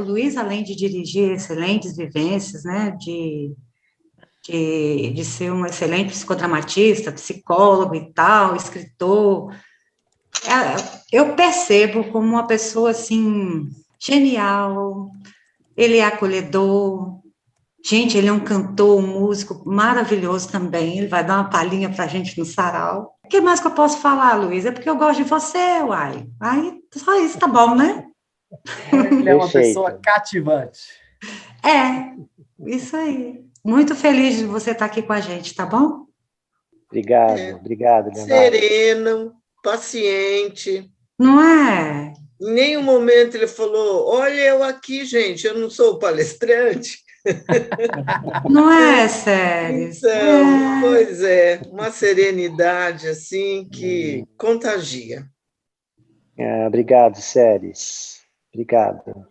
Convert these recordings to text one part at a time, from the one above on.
Luiz, além de dirigir excelentes vivências, né, de ser um excelente psicodramatista, psicólogo e tal, escritor, eu percebo como uma pessoa, assim, genial, ele é acolhedor. Gente, ele é um cantor, um músico maravilhoso também. Ele vai dar uma palhinha para a gente no sarau. O que mais que eu posso falar, Luiz? É porque eu gosto de você, uai. Aí, só isso tá bom, né? Ele é uma pessoa Perfeito. cativante. É, isso aí. Muito feliz de você estar aqui com a gente, tá bom? Obrigado, Leonardo. Sereno, paciente. Não é? Em nenhum momento ele falou: olha, eu aqui, gente, eu não sou palestrante. Não é, Séries? Então, pois é, uma serenidade assim que contagia. Obrigado, Séries. Obrigado.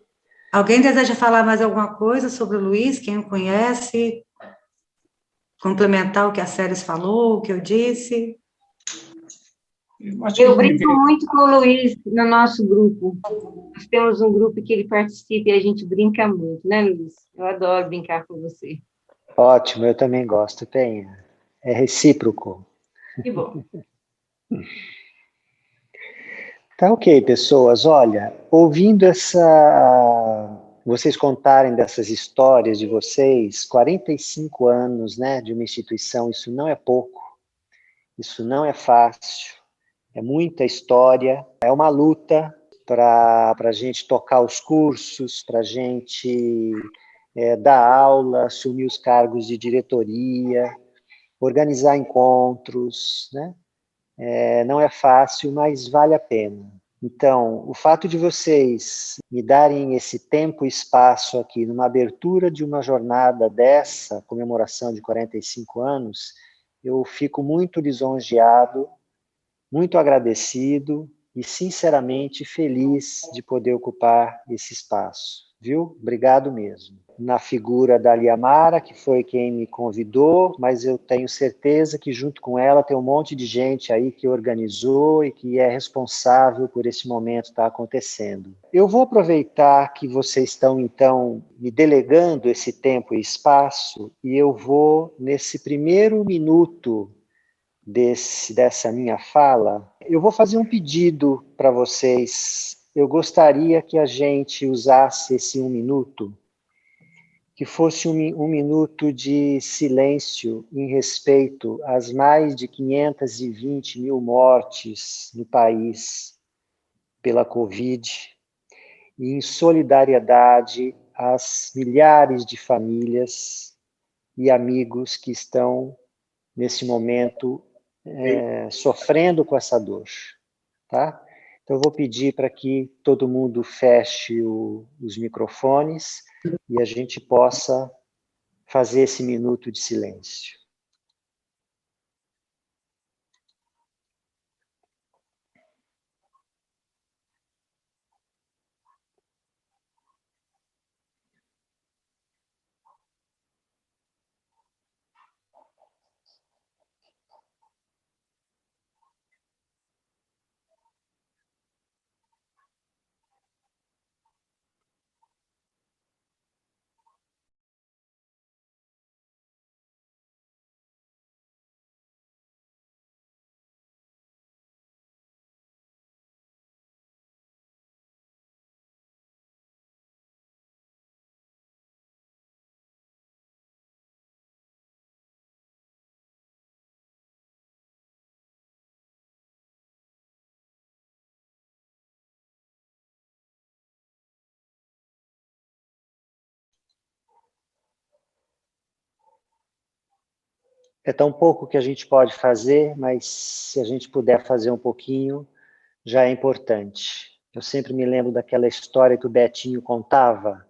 Alguém deseja falar mais alguma coisa sobre o Luiz? Quem o conhece? Complementar o que a Séries falou, o que eu disse? Eu brinco muito com o Luiz no nosso grupo. Nós temos um grupo que ele participa e a gente brinca muito, né, Luiz? Eu adoro brincar com você. Ótimo, eu também gosto, Penha. É recíproco. Que bom. Tá ok, pessoas. Olha, ouvindo vocês contarem dessas histórias de vocês, 45 anos, né, de uma instituição, isso não é pouco, isso não é fácil, é muita história, é uma luta para a gente tocar os cursos, para a gente dar aula, assumir os cargos de diretoria, organizar encontros, né? Não é fácil, mas vale a pena. Então, o fato de vocês me darem esse tempo e espaço aqui, numa abertura de uma jornada dessa, comemoração de 45 anos, eu fico muito lisonjeado, muito agradecido e, sinceramente, feliz de poder ocupar esse espaço, viu? Obrigado mesmo. Na figura da Liamara, que foi quem me convidou, mas eu tenho certeza que junto com ela tem um monte de gente aí que organizou e que é responsável por esse momento estar acontecendo. Eu vou aproveitar que vocês estão, então, me delegando esse tempo e espaço e eu vou, nesse primeiro minuto dessa minha fala, eu vou fazer um pedido para vocês. Eu gostaria que a gente usasse esse um minuto, que fosse um minuto de silêncio em respeito às mais de 520 mil mortes no país pela Covid, e em solidariedade às milhares de famílias e amigos que estão, nesse momento, sofrendo com essa dor, tá? Então, eu vou pedir para que todo mundo feche os microfones e a gente possa fazer esse minuto de silêncio. É tão pouco que a gente pode fazer, mas se a gente puder fazer um pouquinho, já é importante. Eu sempre me lembro daquela história que o Betinho contava,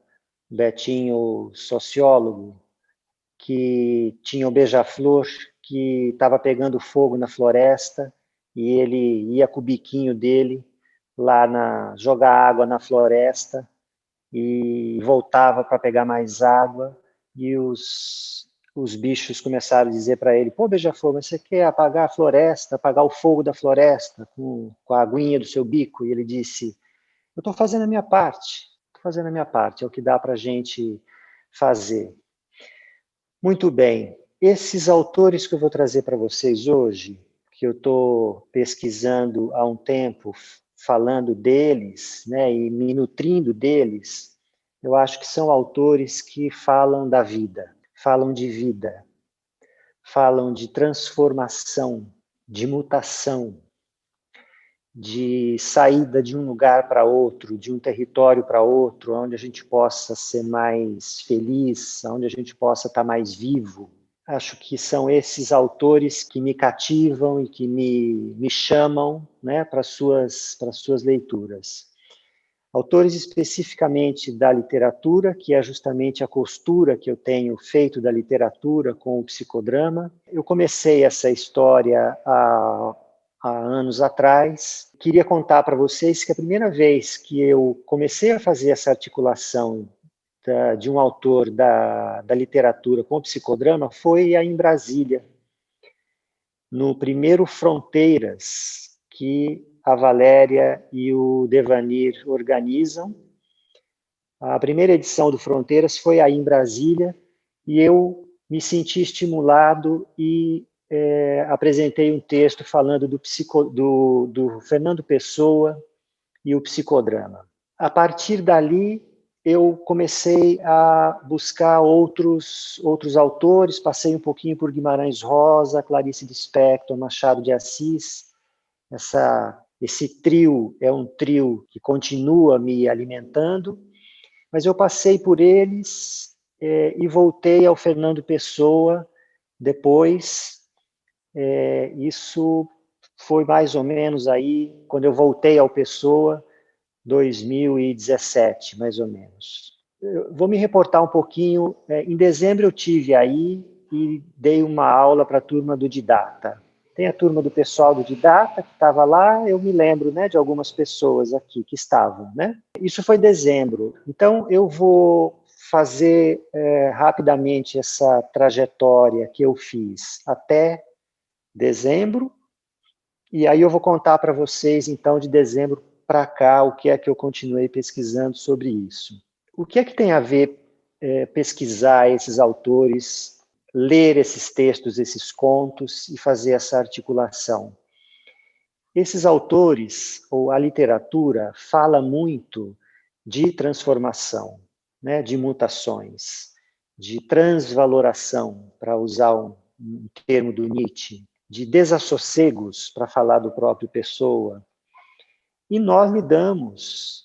o Betinho sociólogo, que tinha o beija-flor que estava pegando fogo na floresta e ele ia com o biquinho dele jogar água na floresta e voltava para pegar mais água e os bichos começaram a dizer para ele: pô, beija-flor, mas você quer apagar a floresta, apagar o fogo da floresta com a aguinha do seu bico? E ele disse: eu estou fazendo a minha parte, fazendo a minha parte, é o que dá para a gente fazer. Muito bem. Esses autores que eu vou trazer para vocês hoje, que eu estou pesquisando há um tempo, falando deles, né, e me nutrindo deles, eu acho que são autores que falam da vida, falam de vida, falam de transformação, de mutação, de saída de um lugar para outro, de um território para outro, onde a gente possa ser mais feliz, onde a gente possa estar mais vivo. Acho que são esses autores que me cativam e que me chamam, né, para as suas leituras. Autores especificamente da literatura, que é justamente a costura que eu tenho feito da literatura com o psicodrama. Eu comecei essa história há anos atrás. Queria contar para vocês que a primeira vez que eu comecei a fazer essa articulação de um autor da literatura com o psicodrama foi aí em Brasília, no primeiro Fronteiras, que a Valéria e o Devanir organizam. A primeira edição do Fronteiras foi aí em Brasília, e eu me senti estimulado e apresentei um texto falando do Fernando Pessoa e o psicodrama. A partir dali, eu comecei a buscar outros autores, passei um pouquinho por Guimarães Rosa, Clarice Lispector, Machado de Assis. Esse trio é um trio que continua me alimentando, mas eu passei por eles e voltei ao Fernando Pessoa depois. Isso foi mais ou menos aí, quando eu voltei ao Pessoa, 2017, mais ou menos. Eu vou me reportar um pouquinho. Em dezembro eu tive aí e dei uma aula para a turma do Didata. Tem a turma do pessoal do Didata que estava lá, eu me lembro, né, de algumas pessoas aqui que estavam, né? Isso foi em dezembro. Então eu vou fazer rapidamente essa trajetória que eu fiz até dezembro, e aí eu vou contar para vocês, então, de dezembro para cá, o que é que eu continuei pesquisando sobre isso. O que é que tem a ver pesquisar esses autores, ler esses textos, esses contos e fazer essa articulação? Esses autores, ou a literatura, fala muito de transformação, né, de mutações, de transvaloração, para usar um termo do Nietzsche, de desassossegos, para falar do próprio Pessoa. E nós lidamos,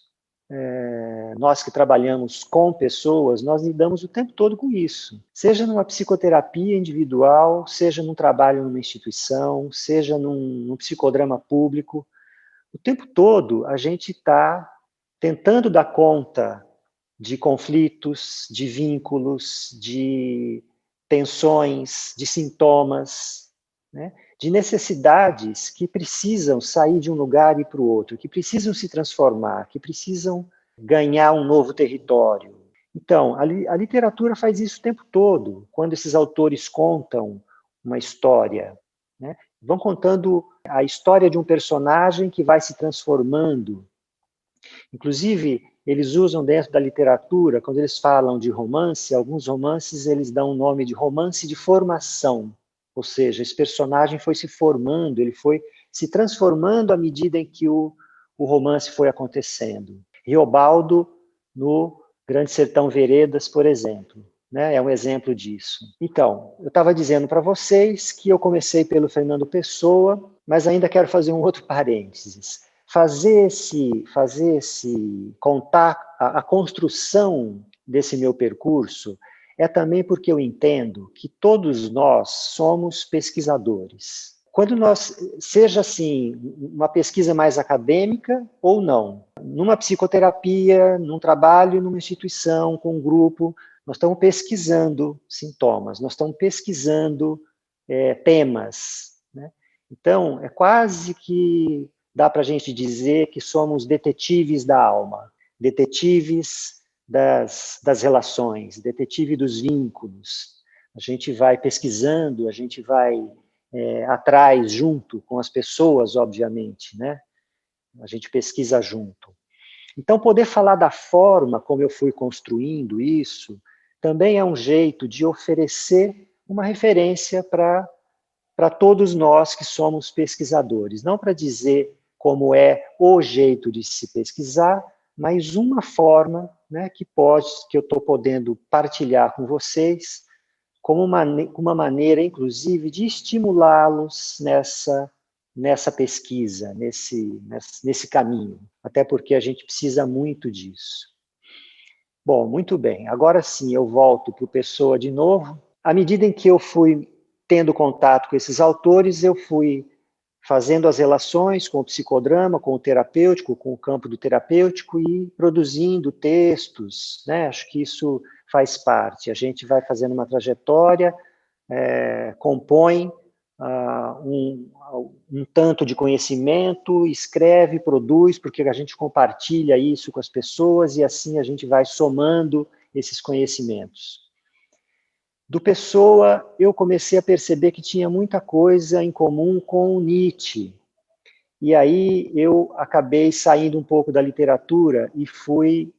nós que trabalhamos com pessoas, nós lidamos o tempo todo com isso. Seja numa psicoterapia individual, seja num trabalho numa instituição, seja num psicodrama público. O tempo todo a gente está tentando dar conta de conflitos, de vínculos, de tensões, de sintomas, né? De necessidades que precisam sair de um lugar e ir para o outro, que precisam se transformar, que precisam ganhar um novo território. Então, a literatura faz isso o tempo todo, quando esses autores contam uma história, né? Vão contando a história de um personagem que vai se transformando. Inclusive, eles usam dentro da literatura, quando eles falam de romance, alguns romances eles dão o nome de romance de formação. Ou seja, esse personagem foi se formando, ele foi se transformando à medida em que o romance foi acontecendo. Riobaldo, no Grande Sertão Veredas, por exemplo, né, é um exemplo disso. Então, eu estava dizendo para vocês que eu comecei pelo Fernando Pessoa, mas ainda quero fazer um outro parênteses. Contar a construção desse meu percurso é também porque eu entendo que todos nós somos pesquisadores. Quando seja assim, uma pesquisa mais acadêmica ou não, numa psicoterapia, num trabalho, numa instituição, com um grupo, nós estamos pesquisando sintomas, nós estamos pesquisando temas, né? Então, é quase que dá para a gente dizer que somos detetives da alma, detetives das relações, detetive dos vínculos. A gente vai pesquisando, a gente vai atrás, junto com as pessoas, obviamente, né? A gente pesquisa junto. Então, poder falar da forma como eu fui construindo isso, também é um jeito de oferecer uma referência para todos nós que somos pesquisadores. Não para dizer como é o jeito de se pesquisar, mas uma forma, né, que eu estou podendo partilhar com vocês, como uma maneira, inclusive, de estimulá-los nessa pesquisa, nesse caminho. Até porque a gente precisa muito disso. Bom, muito bem. Agora sim, eu volto para o Pessoa de novo. À medida em que eu fui tendo contato com esses autores, eu fui fazendo as relações com o psicodrama, com o terapêutico, com o campo do terapêutico e produzindo textos, né? Acho que isso faz parte. A gente vai fazendo uma trajetória, compõe um tanto de conhecimento, escreve, produz, porque a gente compartilha isso com as pessoas e assim a gente vai somando esses conhecimentos. Do Pessoa, eu comecei a perceber que tinha muita coisa em comum com o Nietzsche. E aí eu acabei saindo um pouco da literatura e fui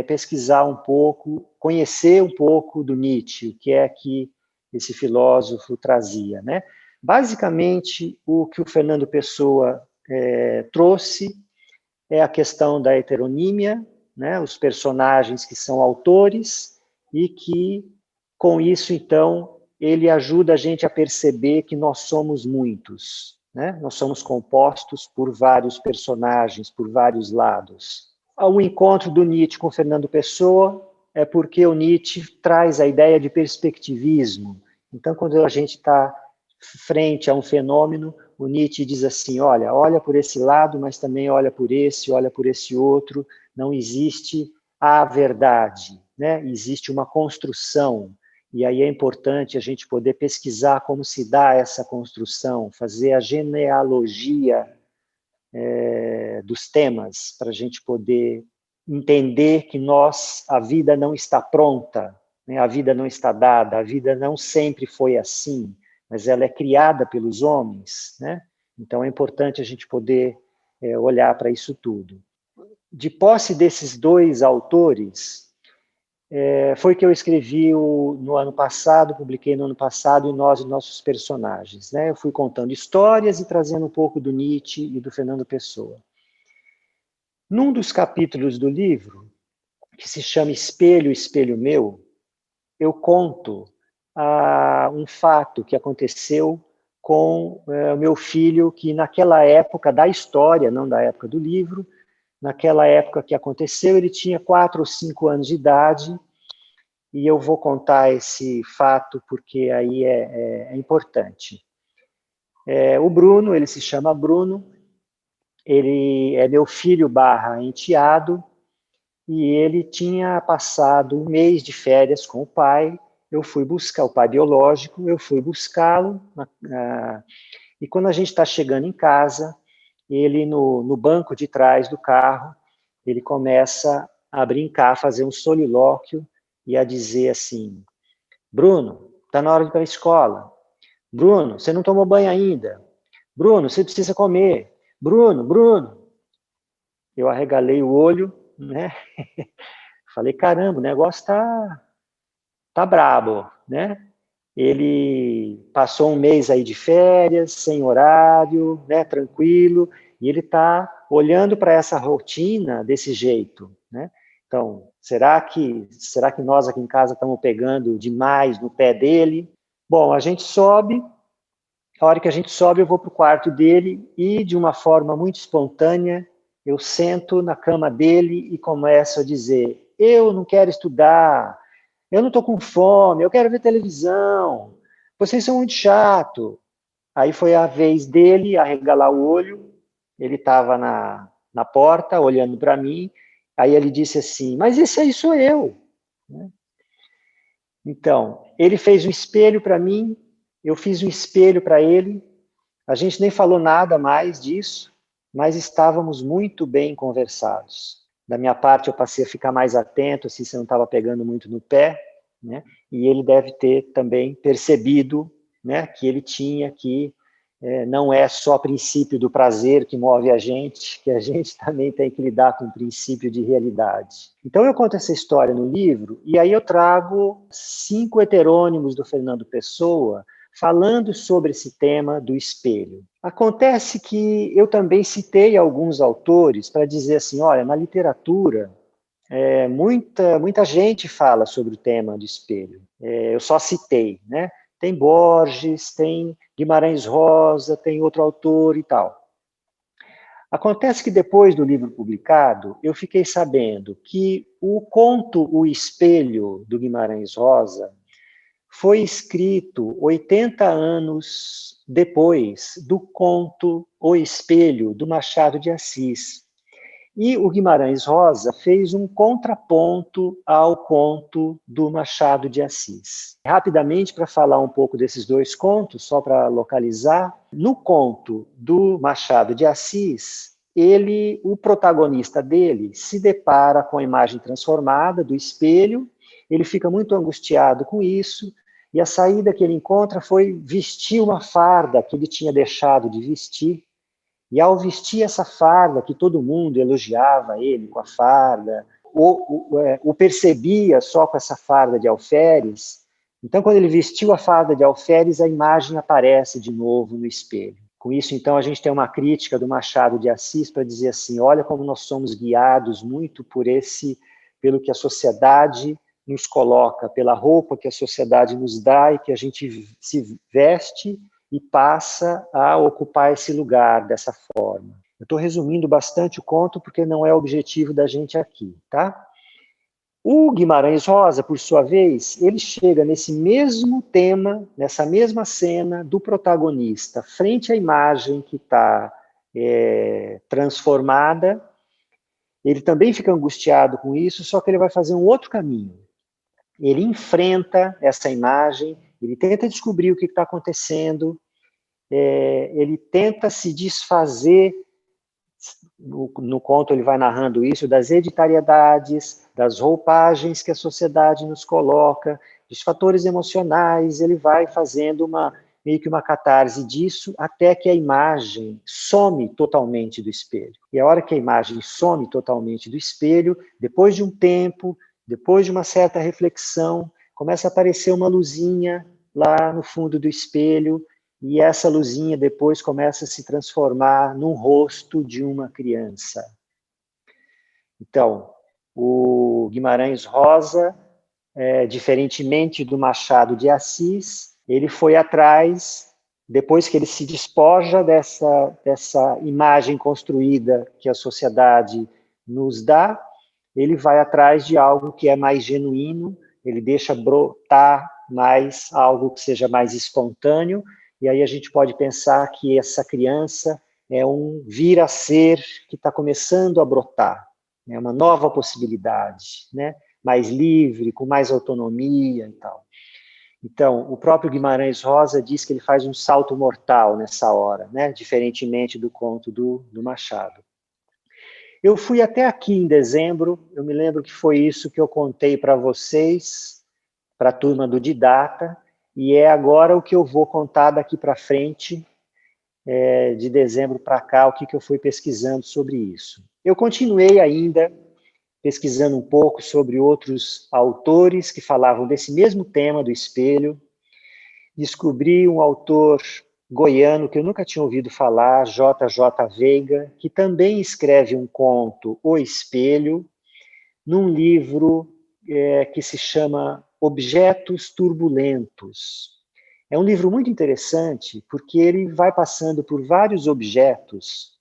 pesquisar um pouco, conhecer um pouco do Nietzsche, o que é que esse filósofo trazia, né? Basicamente, o que o Fernando Pessoa trouxe é a questão da heteronímia, né? Os personagens que são autores e que, com isso, então, ele ajuda a gente a perceber que nós somos muitos, né? Nós somos compostos por vários personagens, por vários lados. O encontro do Nietzsche com Fernando Pessoa é porque o Nietzsche traz a ideia de perspectivismo. Então, quando a gente está frente a um fenômeno, o Nietzsche diz assim, olha por esse lado, mas também olha por esse outro, não existe a verdade, né? Existe uma construção, e aí é importante a gente poder pesquisar como se dá essa construção, fazer a genealogia dos temas, para a gente poder entender que a vida não está pronta, né? A vida não está dada, a vida não sempre foi assim, mas ela é criada pelos homens, né? Então é importante a gente poder olhar para isso tudo. De posse desses dois autores, foi que eu escrevi no ano passado, publiquei no ano passado, Nós e Nossos Personagens, né? Eu fui contando histórias e trazendo um pouco do Nietzsche e do Fernando Pessoa. Num dos capítulos do livro, que se chama Espelho, Espelho Meu, eu conto um fato que aconteceu com o meu filho, que naquela época da história, não da época do livro, naquela época que aconteceu, ele tinha 4 ou 5 anos de idade, e eu vou contar esse fato porque aí é importante. O Bruno, ele se chama Bruno, ele é meu filho / enteado, e ele tinha passado 1 mês de férias com o pai. Eu fui buscar o pai biológico, eu fui buscá-lo, e quando a gente está chegando em casa, ele no banco de trás do carro, ele começa a brincar, a fazer um solilóquio e a dizer assim, Bruno, está na hora de ir para a escola. Bruno, você não tomou banho ainda. Bruno, você precisa comer. Bruno. Eu arregalei o olho, né? Falei, caramba, o negócio tá brabo, né? Ele passou 1 mês aí de férias, sem horário, né, tranquilo, e ele está olhando para essa rotina desse jeito, né? Então, será que nós aqui em casa estamos pegando demais no pé dele? Bom, a gente sobe, a hora que a gente sobe, eu vou para o quarto dele e, de uma forma muito espontânea, eu sento na cama dele e começo a dizer, eu não quero estudar, eu não estou com fome, eu quero ver televisão, vocês são muito chato. Aí foi a vez dele arregalar o olho, ele estava na porta, olhando para mim, aí ele disse assim, mas esse aí sou eu. Então, ele fez um espelho para mim, eu fiz um espelho para ele, a gente nem falou nada mais disso, mas estávamos muito bem conversados. Da minha parte, eu passei a ficar mais atento, se você não estava pegando muito no pé, né? E ele deve ter também percebido, né, que ele tinha que não é só o princípio do prazer que move a gente, que a gente também tem que lidar com o princípio de realidade. Então eu conto essa história no livro, e aí eu trago 5 heterônimos do Fernando Pessoa, falando sobre esse tema do espelho. Acontece que eu também citei alguns autores para dizer assim, olha, na literatura, muita gente fala sobre o tema do espelho. Eu só citei, né? Tem Borges, tem Guimarães Rosa, tem outro autor e tal. Acontece que depois do livro publicado, eu fiquei sabendo que o conto O Espelho, do Guimarães Rosa, foi escrito 80 anos depois do conto O Espelho, do Machado de Assis. E o Guimarães Rosa fez um contraponto ao conto do Machado de Assis. Rapidamente, para falar um pouco desses 2 contos, só para localizar, no conto do Machado de Assis, o protagonista dele, se depara com a imagem transformada do espelho, ele fica muito angustiado com isso, e a saída que ele encontra foi vestir uma farda que ele tinha deixado de vestir. E ao vestir essa farda, que todo mundo elogiava ele com a farda, o percebia só com essa farda de alferes, então quando ele vestiu a farda de alferes, a imagem aparece de novo no espelho. Com isso, então, a gente tem uma crítica do Machado de Assis para dizer assim, olha como nós somos guiados muito pelo que a sociedade nos coloca, pela roupa que a sociedade nos dá e que a gente se veste e passa a ocupar esse lugar dessa forma. Eu estou resumindo bastante o conto porque não é o objetivo da gente aqui, tá? O Guimarães Rosa, por sua vez, ele chega nesse mesmo tema, nessa mesma cena do protagonista, frente à imagem que está transformada. Ele também fica angustiado com isso, só que ele vai fazer um outro caminho. Ele enfrenta essa imagem, ele tenta descobrir o que está acontecendo, ele tenta se desfazer, no conto ele vai narrando isso, das hereditariedades, das roupagens que a sociedade nos coloca, dos fatores emocionais, ele vai fazendo meio que uma catarse disso, até que a imagem some totalmente do espelho. E a hora que a imagem some totalmente do espelho, depois de um tempo, depois de uma certa reflexão, começa a aparecer uma luzinha lá no fundo do espelho, e essa luzinha depois começa a se transformar num rosto de uma criança. Então, o Guimarães Rosa, diferentemente do Machado de Assis, ele foi atrás, depois que ele se despoja dessa imagem construída que a sociedade nos dá, ele vai atrás de algo que é mais genuíno, ele deixa brotar mais algo que seja mais espontâneo, e aí a gente pode pensar que essa criança é um vir a ser que está começando a brotar, é uma nova possibilidade, né? Mais livre, com mais autonomia e tal. Então, o próprio Guimarães Rosa diz que ele faz um salto mortal nessa hora, né? Diferentemente do conto do Machado. Eu fui até aqui em dezembro, eu me lembro que foi isso que eu contei para vocês, para a turma do Didata, e é agora o que eu vou contar daqui para frente, de dezembro para cá, o que eu fui pesquisando sobre isso. Eu continuei ainda pesquisando um pouco sobre outros autores que falavam desse mesmo tema do espelho. Descobri um autor goiano que eu nunca tinha ouvido falar, J.J. Veiga, que também escreve um conto, O Espelho, num livro que se chama Objetos Turbulentos. É um livro muito interessante, porque ele vai passando por vários objetos,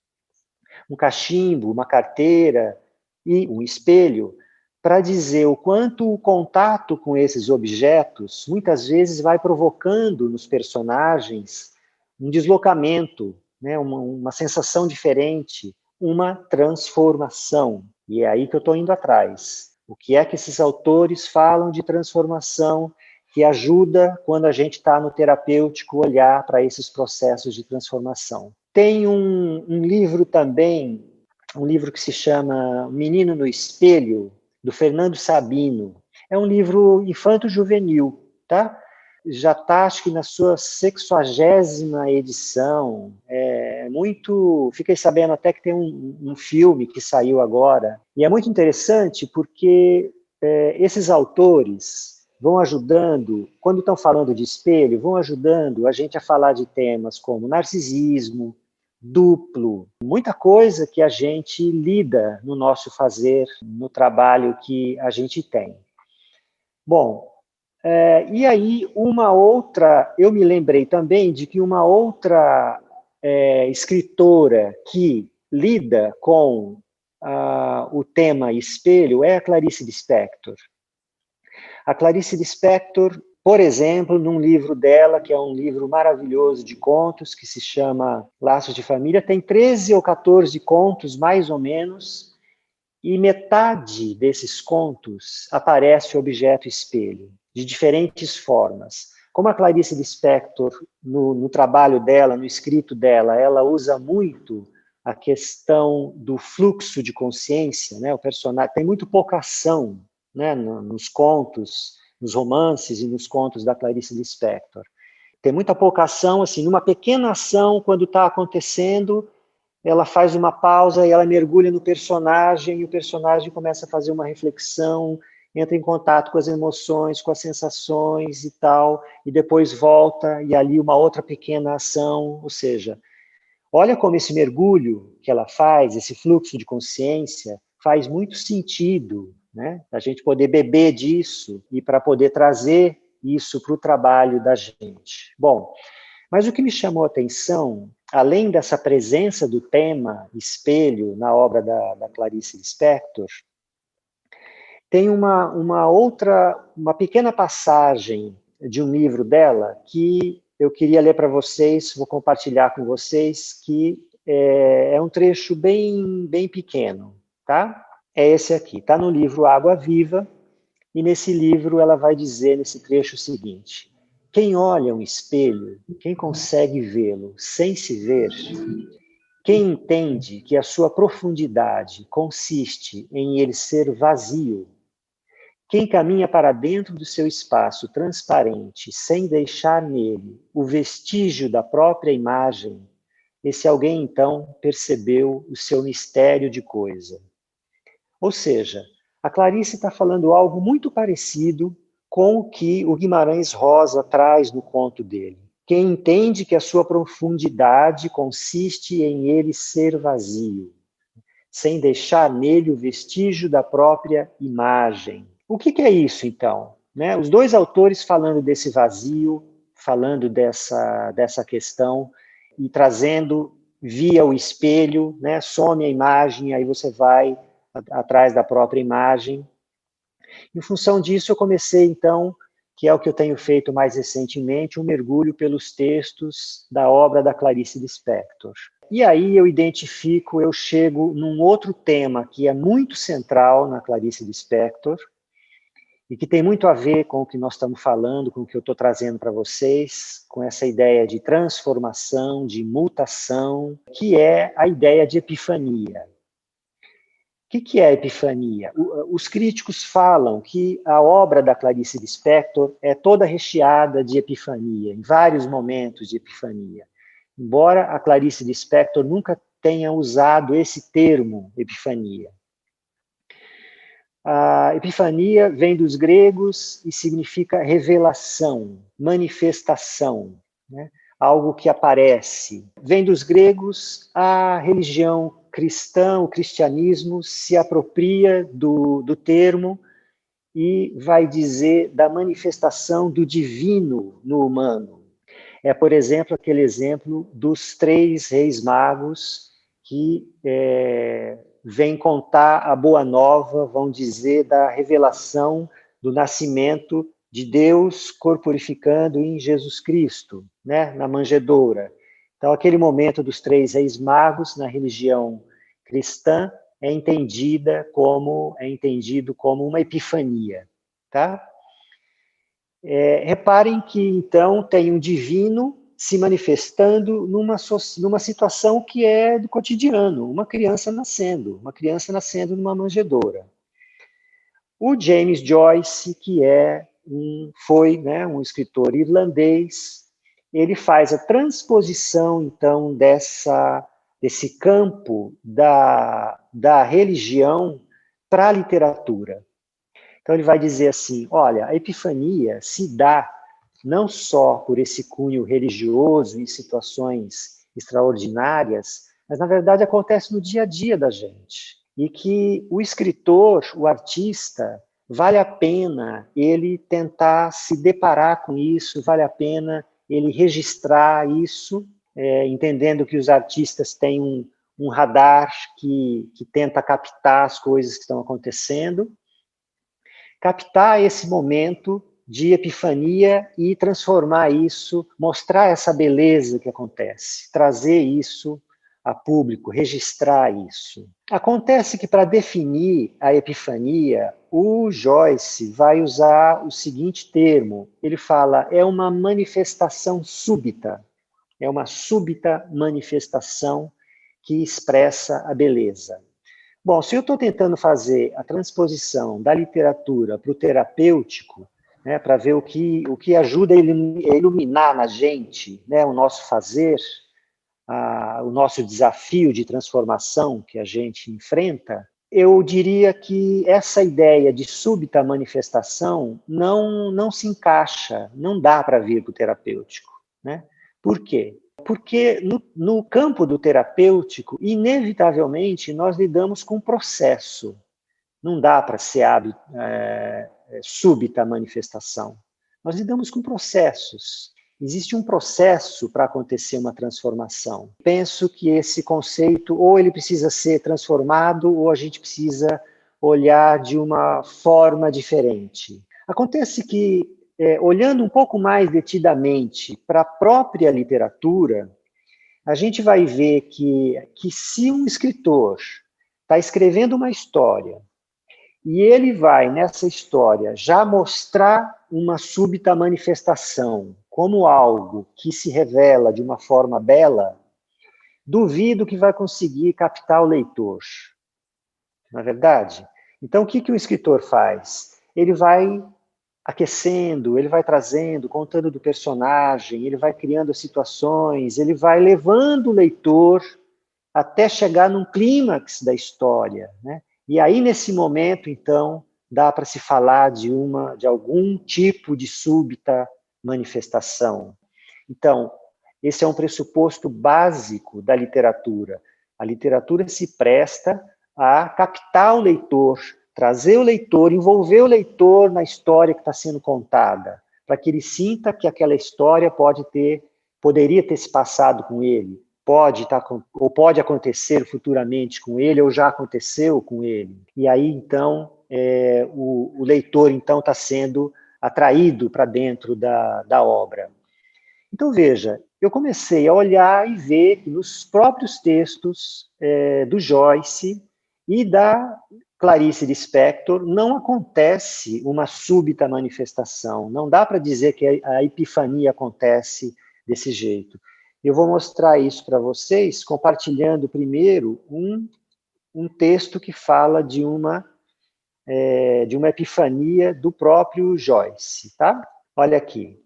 um cachimbo, uma carteira e um espelho, para dizer o quanto o contato com esses objetos, muitas vezes, vai provocando nos personagens um deslocamento, né, uma sensação diferente, uma transformação. E é aí que eu estou indo atrás. O que é que esses autores falam de transformação que ajuda, quando a gente está no terapêutico, olhar para esses processos de transformação? Tem um livro também, um livro que se chama Menino no Espelho, do Fernando Sabino. É um livro infanto-juvenil, tá? já está, acho que na sua 60ª edição. Fiquei sabendo até que tem um filme que saiu agora, e é muito interessante porque esses autores vão ajudando, quando estão falando de espelho, vão ajudando a gente a falar de temas como narcisismo, duplo, muita coisa que a gente lida no nosso fazer, no trabalho que a gente tem. Bom, e aí eu me lembrei também de que uma outra escritora que lida com o tema espelho é a Clarice Lispector. A Clarice Lispector, por exemplo, num livro dela, que é um livro maravilhoso de contos, que se chama Laços de Família, tem 13 ou 14 contos, mais ou menos, e metade desses contos aparece o objeto espelho, de diferentes formas. Como a Clarice Lispector, no trabalho dela, no escrito dela, ela usa muito a questão do fluxo de consciência, né? O personagem tem muito pouca ação, né? Nos contos, nos romances e nos contos da Clarice Lispector. Tem muita pouca ação, assim, numa pequena ação, quando está acontecendo, ela faz uma pausa e ela mergulha no personagem, e o personagem começa a fazer uma reflexão, entra em contato com as emoções, com as sensações e tal, e depois volta, e ali uma outra pequena ação, ou seja, olha como esse mergulho que ela faz, esse fluxo de consciência, faz muito sentido, né? A gente poder beber disso e para poder trazer isso para o trabalho da gente. Bom, mas o que me chamou a atenção, além dessa presença do tema espelho na obra da Clarice Lispector, tem uma pequena passagem de um livro dela que eu queria ler para vocês, vou compartilhar com vocês, que é um trecho bem pequeno, tá? É esse aqui, está no livro Água Viva, e nesse livro ela vai dizer, nesse trecho, o seguinte: quem olha um espelho, quem consegue vê-lo sem se ver, quem entende que a sua profundidade consiste em ele ser vazio, quem caminha para dentro do seu espaço transparente, sem deixar nele o vestígio da própria imagem, esse alguém, então, percebeu o seu mistério de coisa. Ou seja, a Clarice está falando algo muito parecido com o que o Guimarães Rosa traz no conto dele. Quem entende que a sua profundidade consiste em ele ser vazio, sem deixar nele o vestígio da própria imagem. O que é isso, então? Né? Os dois autores falando desse vazio, falando dessa questão e trazendo via o espelho, né? Some a imagem, aí você vai atrás da própria imagem. Em função disso, eu comecei, então, que é o que eu tenho feito mais recentemente, um mergulho pelos textos da obra da Clarice Lispector. E aí eu chego num outro tema que é muito central na Clarice Lispector, e que tem muito a ver com o que nós estamos falando, com o que eu estou trazendo para vocês, com essa ideia de transformação, de mutação, que é a ideia de epifania. O que é a epifania? Os críticos falam que a obra da Clarice Lispector é toda recheada de epifania, em vários momentos de epifania. Embora a Clarice Lispector nunca tenha usado esse termo, epifania. A epifania vem dos gregos e significa revelação, manifestação, né? Algo que aparece. Vem dos gregos, a religião cristã, o cristianismo, se apropria do termo e vai dizer da manifestação do divino no humano. É, por exemplo, aquele exemplo dos 3 reis magos que vêm contar a boa nova, vão dizer da revelação do nascimento de Deus corporificando em Jesus Cristo, né, na manjedoura. Então, aquele momento dos 3 reis magos na religião cristã é entendido como uma epifania, tá? Reparem que, então, tem um divino se manifestando numa situação que é do cotidiano, uma criança nascendo numa manjedoura. O James Joyce, que é foi, né, um escritor irlandês. Ele faz a transposição, então, desse campo da religião para a literatura. Então, ele vai dizer assim, olha, a epifania se dá não só por esse cunho religioso em situações extraordinárias, mas, na verdade, acontece no dia a dia da gente. E que o escritor, o artista, vale a pena ele tentar se deparar com isso, vale a pena ele registrar isso, entendendo que os artistas têm um radar que tenta captar as coisas que estão acontecendo, captar esse momento de epifania e transformar isso, mostrar essa beleza que acontece, trazer isso a público, registrar isso. Acontece que, para definir a epifania, o Joyce vai usar o seguinte termo, ele fala, é uma manifestação súbita, é uma súbita manifestação que expressa a beleza. Bom, se eu estou tentando fazer a transposição da literatura para o terapêutico, né, para ver o que ajuda a iluminar na gente, né, o nosso fazer, o nosso desafio de transformação que a gente enfrenta, eu diria que essa ideia de súbita manifestação não se encaixa, não dá para vir para o terapêutico. Né? Por quê? Porque no campo do terapêutico, inevitavelmente, nós lidamos com processo. Não dá para ser súbita manifestação. Nós lidamos com processos. Existe um processo para acontecer uma transformação. Penso que esse conceito, ou ele precisa ser transformado, ou a gente precisa olhar de uma forma diferente. Acontece que, olhando um pouco mais detidamente para a própria literatura, a gente vai ver que se um escritor está escrevendo uma história, e ele vai, nessa história, já mostrar uma súbita manifestação como algo que se revela de uma forma bela, duvido que vai conseguir captar o leitor. Não é verdade? Então, o que o escritor faz? Ele vai aquecendo, ele vai trazendo, contando do personagem, ele vai criando situações, ele vai levando o leitor até chegar num clímax da história, né? E aí, nesse momento, então, dá para se falar de algum tipo de súbita manifestação. Então, esse é um pressuposto básico da literatura. A literatura se presta a captar o leitor, trazer o leitor, envolver o leitor na história que está sendo contada, para que ele sinta que aquela história poderia ter se passado com ele, pode acontecer futuramente com ele, ou já aconteceu com ele. E aí, então, o leitor então está sendo atraído para dentro da obra. Então, veja, eu comecei a olhar e ver que nos próprios textos do Joyce e da Clarice Lispector não acontece uma súbita manifestação. Não dá para dizer que a epifania acontece desse jeito. Eu vou mostrar isso para vocês, compartilhando primeiro um texto que fala de uma epifania do próprio Joyce. Tá? Olha aqui.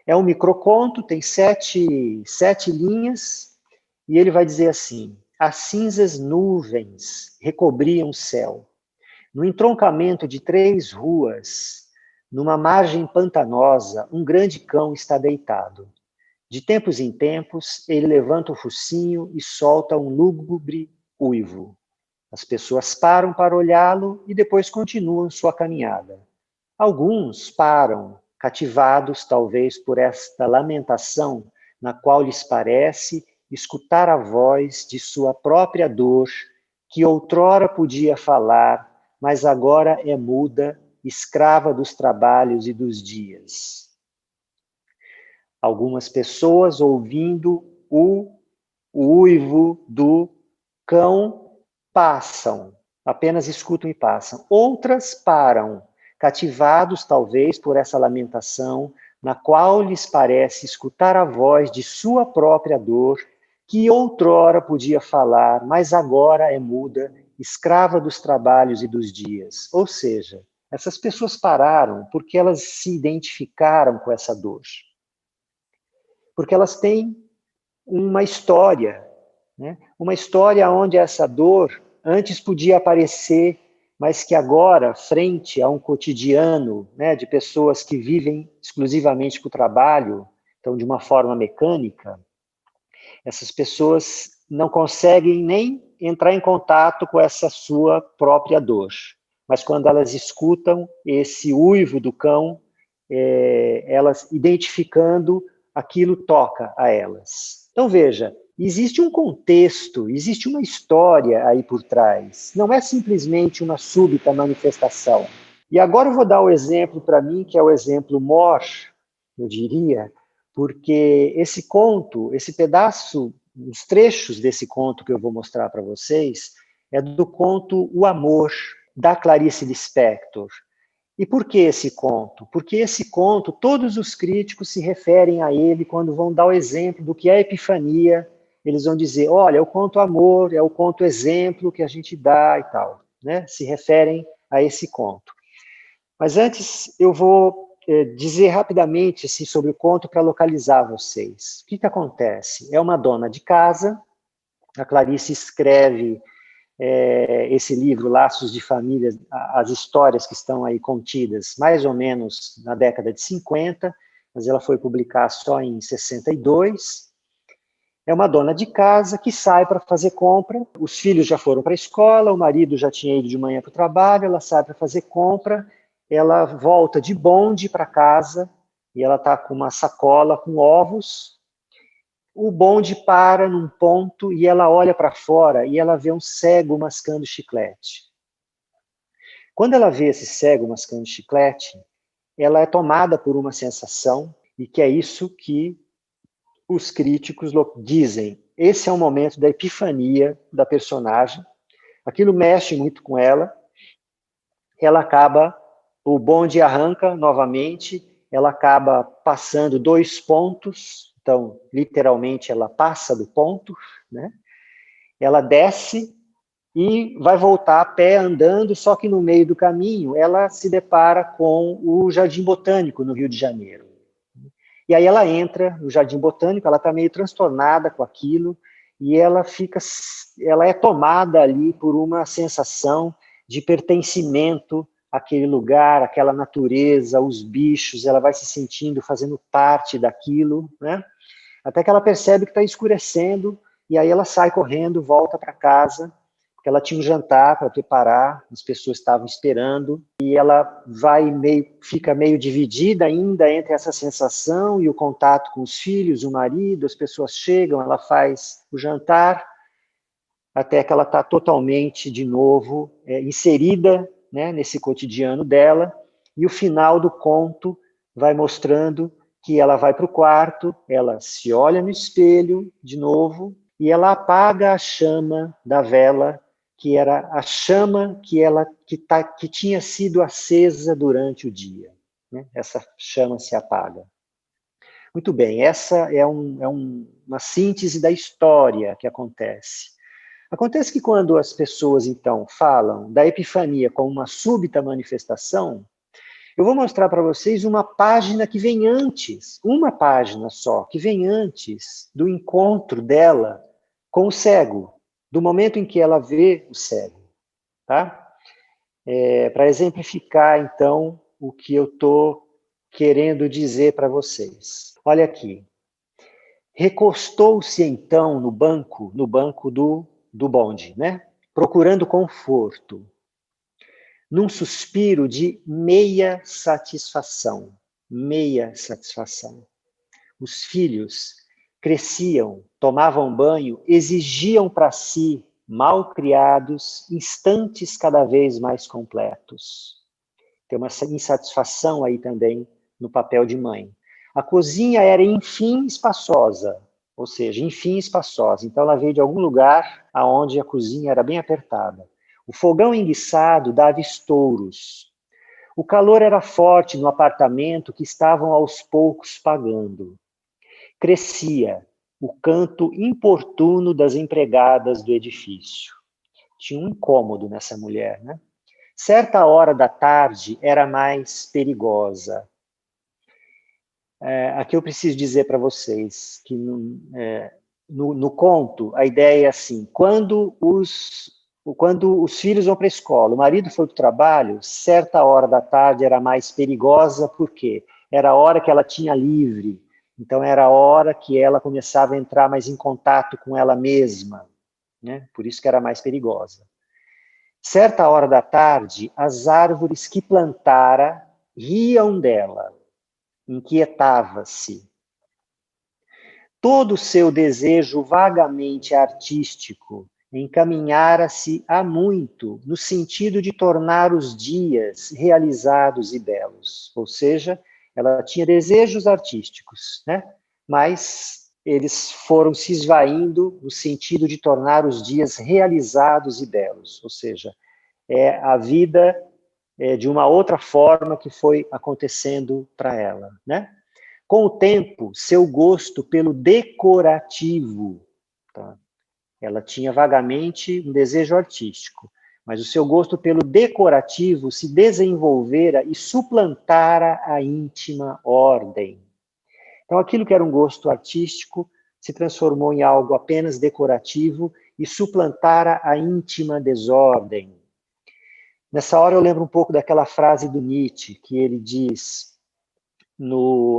É um microconto, tem sete linhas, e ele vai dizer assim, as cinzas nuvens recobriam o céu. No entroncamento de 3 ruas, numa margem pantanosa, um grande cão está deitado. De tempos em tempos, ele levanta o focinho e solta um lúgubre uivo. As pessoas param para olhá-lo e depois continuam sua caminhada. Alguns param, cativados talvez por esta lamentação, na qual lhes parece escutar a voz de sua própria dor, que outrora podia falar, mas agora é muda, escrava dos trabalhos e dos dias. Algumas pessoas, ouvindo o uivo do cão, passam, apenas escutam e passam. Outras param, cativados talvez por essa lamentação, na qual lhes parece escutar a voz de sua própria dor, que outrora podia falar, mas agora é muda, escrava dos trabalhos e dos dias. Ou seja, Essas pessoas pararam porque elas se identificaram com essa dor. Porque elas têm uma história, né? Uma história onde essa dor antes podia aparecer, mas que agora, frente a um cotidiano, né, de pessoas que vivem exclusivamente com o trabalho, então de uma forma mecânica, essas pessoas não conseguem nem entrar em contato com essa sua própria dor. Mas quando elas escutam esse uivo do cão, elas identificando, aquilo toca a elas. Então veja, existe um contexto, existe uma história aí por trás. Não é simplesmente uma súbita manifestação. E agora eu vou dar o exemplo para mim, que é o exemplo maior, eu diria, porque esse conto, esse pedaço, os trechos desse conto que eu vou mostrar para vocês, é do conto O Amor, da Clarice Lispector. E por que esse conto? Porque esse conto, todos os críticos se referem a ele quando vão dar o exemplo do que é a epifania. Eles vão dizer, olha, é o conto amor, é o conto exemplo que a gente dá e tal, né? Se referem a esse conto. Mas antes eu vou dizer rapidamente assim, sobre o conto para localizar vocês. O que acontece? É uma dona de casa, a Clarice escreve esse livro, Laços de Família, as histórias que estão aí contidas, mais ou menos na década de 50, mas ela foi publicar só em 62. É uma dona de casa que sai para fazer compra, os filhos já foram para a escola, o marido já tinha ido de manhã para o trabalho, ela sai para fazer compra, ela volta de bonde para casa, e ela está com uma sacola com ovos. O bonde para num ponto e ela olha para fora e ela vê um cego mascando chiclete. Quando ela vê esse cego mascando chiclete, ela é tomada por uma sensação, e que é isso que os críticos dizem. Esse é o momento da epifania da personagem. Aquilo mexe muito com ela. Ela acaba, o bonde arranca novamente, ela acaba passando 2 pontos. Então, literalmente, ela passa do ponto, né? Ela desce e vai voltar a pé andando, só que no meio do caminho ela se depara com o Jardim Botânico no Rio de Janeiro. E aí ela entra no Jardim Botânico, ela está meio transtornada com aquilo, e ela é tomada ali por uma sensação de pertencimento àquele lugar, àquela natureza, os bichos, ela vai se sentindo, fazendo parte daquilo, né? Até que ela percebe que está escurecendo, e aí ela sai correndo, volta para casa, porque ela tinha um jantar para preparar, as pessoas estavam esperando, e ela fica meio dividida ainda entre essa sensação e o contato com os filhos, o marido, as pessoas chegam, ela faz o jantar, até que ela está totalmente, de novo, inserida, né, nesse cotidiano dela, e o final do conto vai mostrando que ela vai para o quarto, ela se olha no espelho de novo, e ela apaga a chama da vela, que era a chama que tinha sido acesa durante o dia, né? Essa chama se apaga. Muito bem, essa é uma síntese da história que acontece. Acontece que quando as pessoas, então, falam da epifania como uma súbita manifestação, eu vou mostrar para vocês uma página que vem antes, uma página só, que vem antes do encontro dela com o cego, do momento em que ela vê o cego, tá? Para exemplificar, então, o que eu estou querendo dizer para vocês. Olha aqui. Recostou-se, então, no banco do bonde, né? Procurando conforto, num suspiro de meia satisfação. Meia satisfação. Os filhos cresciam, tomavam banho, exigiam para si, mal criados, instantes cada vez mais completos. Tem uma insatisfação aí também no papel de mãe. A cozinha era, enfim, espaçosa, ou seja, enfim, espaçosa. Então, ela veio de algum lugar onde a cozinha era bem apertada. O fogão enguiçado dava estouros. O calor era forte no apartamento que estavam aos poucos pagando. Crescia o canto importuno das empregadas do edifício. Tinha um incômodo nessa mulher, né? certa hora da tarde era mais perigosa. Aqui eu preciso dizer para vocês que no conto a ideia é assim: quando os filhos vão para a escola, o marido foi para o trabalho, certa hora da tarde era mais perigosa, por quê? Era a hora que ela tinha livre, então era a hora que ela começava a entrar mais em contato com ela mesma, né? Por isso que era mais perigosa. Certa hora da tarde, as árvores que plantara riam dela, inquietava-se. Todo o seu desejo vagamente artístico encaminhara-se há muito no sentido de tornar os dias realizados e belos. Ou seja, ela tinha desejos artísticos, né? Mas eles foram se esvaindo no sentido de tornar os dias realizados e belos. Ou seja, a vida de uma outra forma que foi acontecendo para ela, né? Com o tempo, seu gosto pelo decorativo, tá? Ela tinha vagamente um desejo artístico, mas o seu gosto pelo decorativo se desenvolvera e suplantara a íntima ordem. Então, aquilo que era um gosto artístico se transformou em algo apenas decorativo e suplantara a íntima desordem. Nessa hora eu lembro um pouco daquela frase do Nietzsche, que ele diz,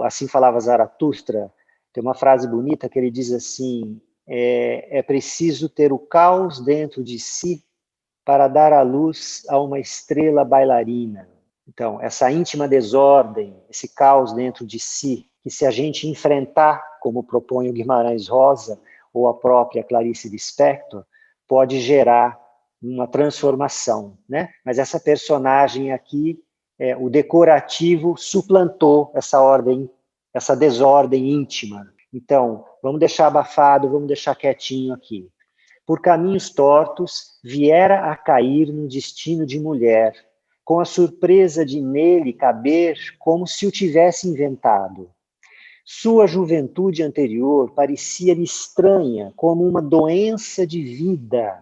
Assim Falava Zaratustra, tem uma frase bonita que ele diz assim: é preciso ter o caos dentro de si para dar a luz a uma estrela bailarina. Então, essa íntima desordem, esse caos dentro de si, que se a gente enfrentar, como propõe o Guimarães Rosa, ou a própria Clarice Lispector, pode gerar uma transformação, né? Mas essa personagem aqui, o decorativo suplantou essa ordem, essa desordem íntima. Então, vamos deixar abafado, vamos deixar quietinho aqui. Por caminhos tortos, viera a cair num destino de mulher, com a surpresa de nele caber como se o tivesse inventado. Sua juventude anterior parecia-lhe estranha, como uma doença de vida.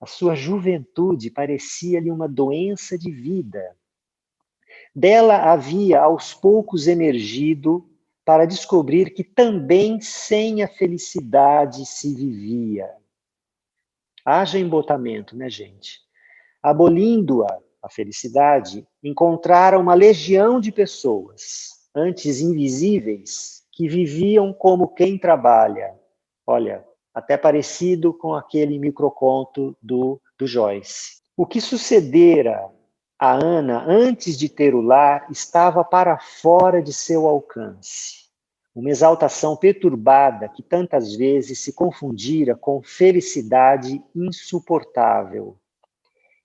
A sua juventude parecia-lhe uma doença de vida. Dela havia aos poucos emergido para descobrir que também sem a felicidade se vivia. Haja embotamento, né, gente? Abolindo-a, a felicidade, encontrara uma legião de pessoas, antes invisíveis, que viviam como quem trabalha. Olha, até parecido com aquele microconto do Joyce. O que sucedera a Ana antes de ter o lar estava para fora de seu alcance. Uma exaltação perturbada que tantas vezes se confundira com felicidade insuportável.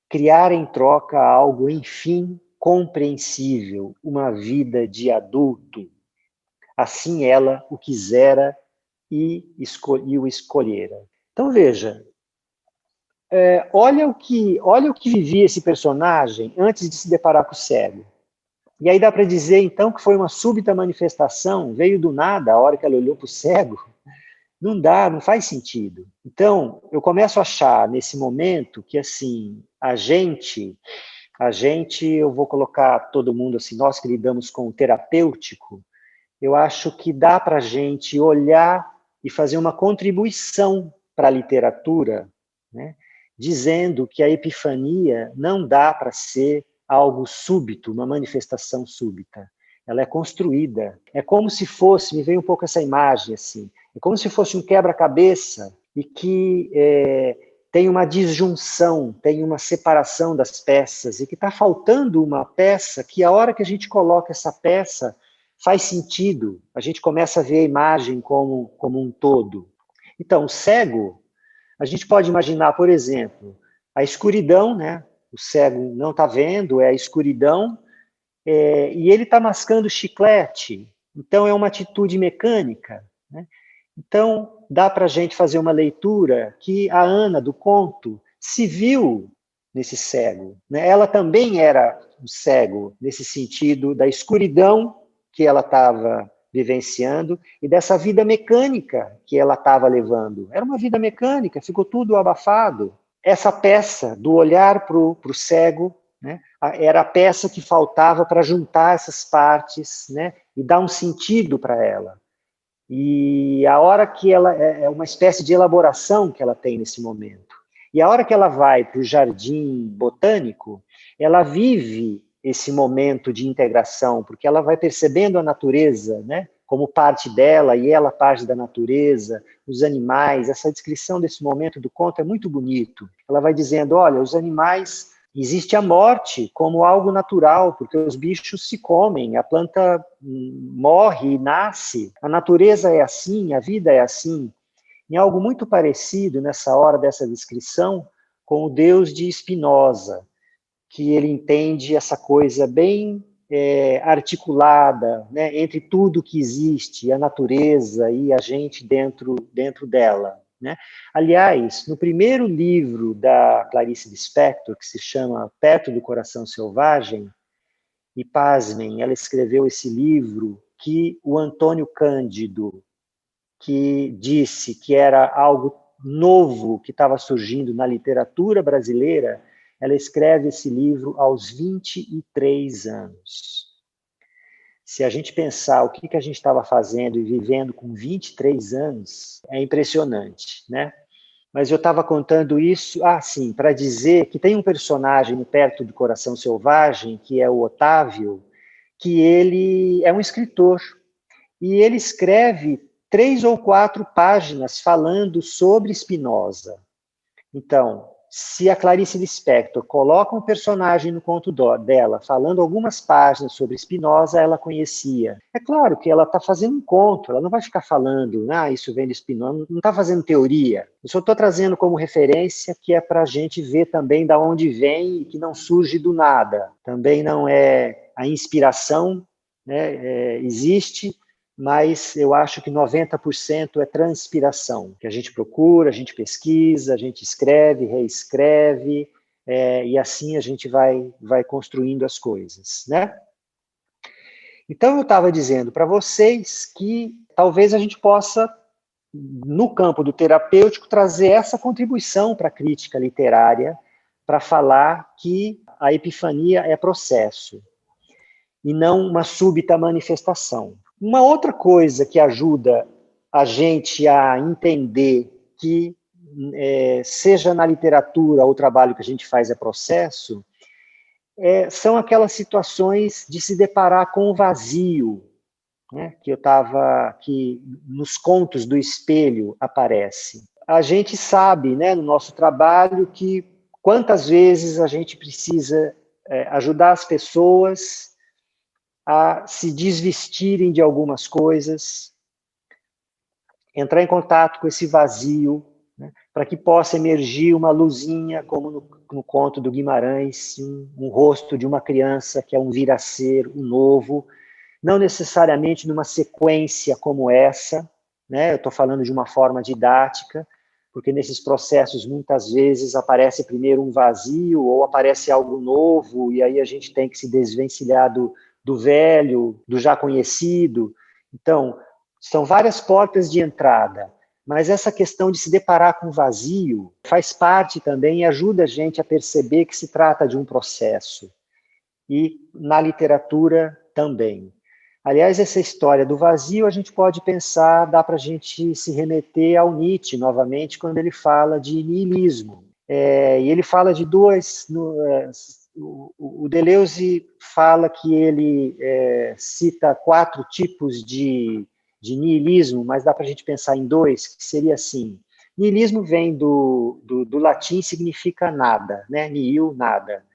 Criar em troca algo, enfim, compreensível, uma vida de adulto. Assim ela o quisera e o escolhera. Então veja, olha o que vivia esse personagem antes de se deparar com o cego. E aí dá para dizer, então, que foi uma súbita manifestação, veio do nada a hora que ela olhou para o cego. Não dá, não faz sentido. Então, eu começo a achar, nesse momento, que, assim, a gente, eu vou colocar todo mundo, assim, nós que lidamos com o terapêutico, eu acho que dá para a gente olhar e fazer uma contribuição para a literatura, né? Dizendo que a epifania não dá para ser algo súbito, uma manifestação súbita. Ela é construída. É como se fosse, me veio um pouco essa imagem, assim, é como se fosse um quebra-cabeça e que tem uma disjunção, tem uma separação das peças e que está faltando uma peça que a hora que a gente coloca essa peça faz sentido, a gente começa a ver a imagem como um todo. Então, o cego, a gente pode imaginar, por exemplo, a escuridão, né? O cego não está vendo, é a escuridão, e ele está mascando chiclete, então é uma atitude mecânica, né? Então, dá para a gente fazer uma leitura que a Ana, do conto, se viu nesse cego, né? Ela também era um cego, nesse sentido da escuridão que ela estava vivenciando e dessa vida mecânica que ela estava levando. Era uma vida mecânica, ficou tudo abafado. essa peça do olhar para o cego, né, era a peça que faltava para juntar essas partes, né, e dar um sentido para ela. E a hora que ela é uma espécie de elaboração que ela tem nesse momento. E a hora que ela vai para o jardim botânico, ela vive esse momento de integração, porque ela vai percebendo a natureza, né, como parte dela e ela parte da natureza, os animais. Essa descrição desse momento do conto é muito bonito. Ela vai dizendo, olha, os animais, existe a morte como algo natural, porque os bichos se comem, a planta morre e nasce, a natureza é assim, a vida é assim. Em algo muito parecido, nessa hora dessa descrição, com o Deus de Spinoza, que ele entende essa coisa bem articulada, né, entre tudo que existe, a natureza e a gente dentro dela. Né? Aliás, no primeiro livro da Clarice Lispector, que se chama Perto do Coração Selvagem, e pasmem, ela escreveu esse livro que o Antônio Cândido, que disse que era algo novo que estava surgindo na literatura brasileira, ela escreve esse livro aos 23 anos. Se a gente pensar o que a gente estava fazendo e vivendo com 23 anos, é impressionante, né? Mas eu estava contando isso, sim, para dizer que tem um personagem no Perto do Coração Selvagem, que é o Otávio, que ele é um escritor, e ele escreve 3 ou 4 páginas falando sobre Spinoza. Então, se a Clarice Lispector coloca um personagem no conto dela falando algumas páginas sobre Spinoza, ela conhecia. É claro que ela está fazendo um conto, ela não vai ficar falando, isso vem de Spinoza, não está fazendo teoria. Eu só estou trazendo como referência que é para a gente ver também da onde vem e que não surge do nada. Também não é a inspiração, né, existe, mas eu acho que 90% é transpiração, que a gente procura, a gente pesquisa, a gente escreve, reescreve, e assim a gente vai construindo as coisas, né? Então eu estava dizendo para vocês que talvez a gente possa, no campo do terapêutico, trazer essa contribuição para a crítica literária, para falar que a epifania é processo, e não uma súbita manifestação. Uma outra coisa que ajuda a gente a entender que, seja na literatura ou o trabalho que a gente faz é processo, são aquelas situações de se deparar com o vazio, né, que nos contos do espelho aparece. A gente sabe, né, no nosso trabalho, que quantas vezes a gente precisa ajudar as pessoas a se desvestirem de algumas coisas, entrar em contato com esse vazio, né, para que possa emergir uma luzinha, como no conto do Guimarães, um rosto de uma criança que é um vir a ser, um novo, não necessariamente numa sequência como essa, né, eu estou falando de uma forma didática, porque nesses processos muitas vezes aparece primeiro um vazio ou aparece algo novo, e aí a gente tem que se desvencilhar do velho, do já conhecido. Então, são várias portas de entrada, mas essa questão de se deparar com o vazio faz parte também e ajuda a gente a perceber que se trata de um processo. E na literatura também. Aliás, essa história do vazio a gente pode pensar, dá para a gente se remeter ao Nietzsche novamente, quando ele fala de niilismo. E ele fala de dois... O Deleuze fala que ele cita 4 tipos de niilismo, mas dá para a gente pensar em 2, que seria assim. Niilismo vem do latim, significa nada, né? Nihil, nada.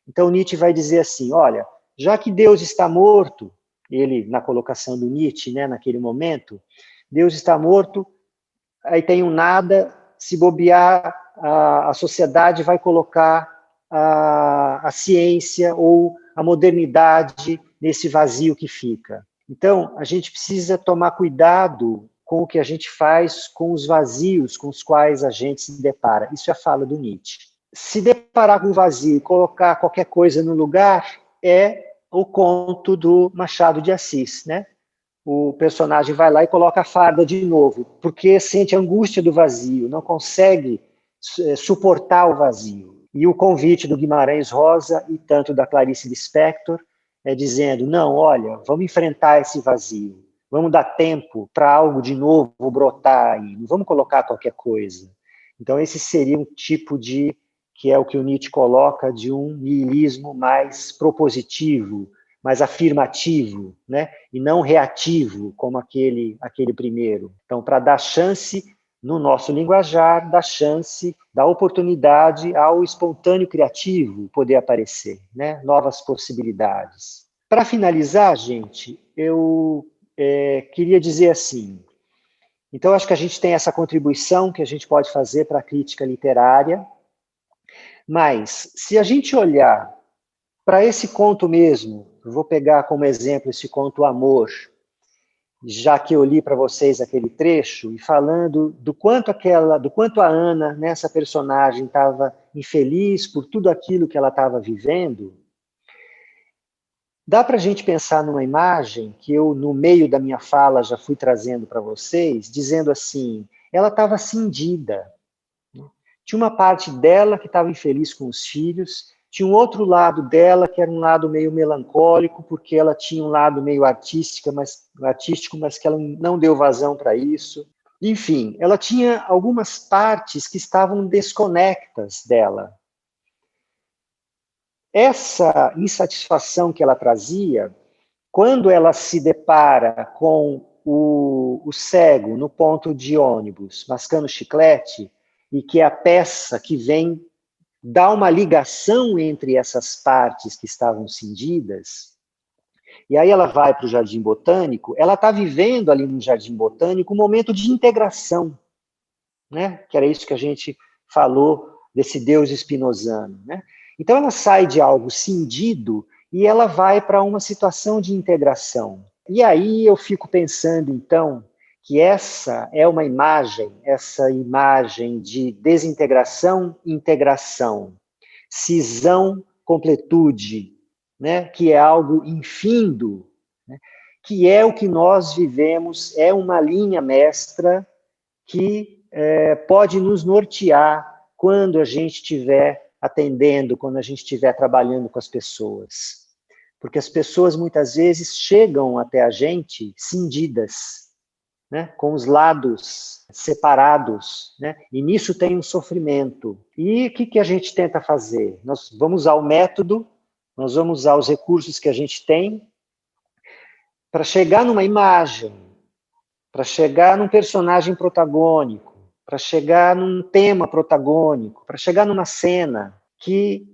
Então Nietzsche vai dizer assim, olha, já que Deus está morto, ele, na colocação do Nietzsche, né, naquele momento, Deus está morto, aí tem um nada, se bobear, a sociedade vai colocar a ciência ou a modernidade nesse vazio que fica. Então, a gente precisa tomar cuidado com o que a gente faz com os vazios com os quais a gente se depara. Isso é a fala do Nietzsche. Se deparar com o vazio e colocar qualquer coisa no lugar é o conto do Machado de Assis, né? O personagem vai lá e coloca a farda de novo, porque sente a angústia do vazio, não consegue suportar o vazio. E o convite do Guimarães Rosa e tanto da Clarice Lispector é dizendo, não, olha, vamos enfrentar esse vazio, vamos dar tempo para algo de novo brotar aí, não vamos colocar qualquer coisa. Então esse seria um tipo de, que é o que o Nietzsche coloca, de um niilismo mais propositivo, mais afirmativo, né? E não reativo, como aquele primeiro. Então, para dar chance, no nosso linguajar, dar chance, dar oportunidade ao espontâneo criativo poder aparecer, né? Novas possibilidades. Para finalizar, gente, eu queria dizer assim, então acho que a gente tem essa contribuição que a gente pode fazer para a crítica literária, mas se a gente olhar para esse conto mesmo, eu vou pegar como exemplo esse conto Amor, já que eu li para vocês aquele trecho, e falando do quanto a Ana, nessa personagem, estava infeliz por tudo aquilo que ela estava vivendo, dá para a gente pensar numa imagem que eu, no meio da minha fala, já fui trazendo para vocês, dizendo assim, ela estava cindida. Tinha uma parte dela que estava infeliz com os filhos, tinha um outro lado dela que era um lado meio melancólico, porque ela tinha um lado meio artístico, mas que ela não deu vazão para isso. Enfim, ela tinha algumas partes que estavam desconectas dela. Essa insatisfação que ela trazia, quando ela se depara com o cego no ponto de ônibus, mascando chiclete, e que é a peça que vem dar uma ligação entre essas partes que estavam cindidas, e aí ela vai para o Jardim Botânico, ela está vivendo ali no Jardim Botânico um momento de integração, né? Que era isso que a gente falou desse Deus spinozano, né? Então ela sai de algo cindido e ela vai para uma situação de integração. E aí eu fico pensando, então, que essa imagem de desintegração, integração, cisão, completude, né? Que é algo infindo, né? Que é o que nós vivemos, é uma linha mestra que pode nos nortear quando a gente estiver atendendo, quando a gente estiver trabalhando com as pessoas. Porque as pessoas muitas vezes chegam até a gente cindidas, né, com os lados separados, né, e nisso tem um sofrimento. E o que a gente tenta fazer? Nós vamos usar o método, nós vamos usar os recursos que a gente tem para chegar numa imagem, para chegar num personagem protagônico, para chegar num tema protagônico, para chegar numa cena que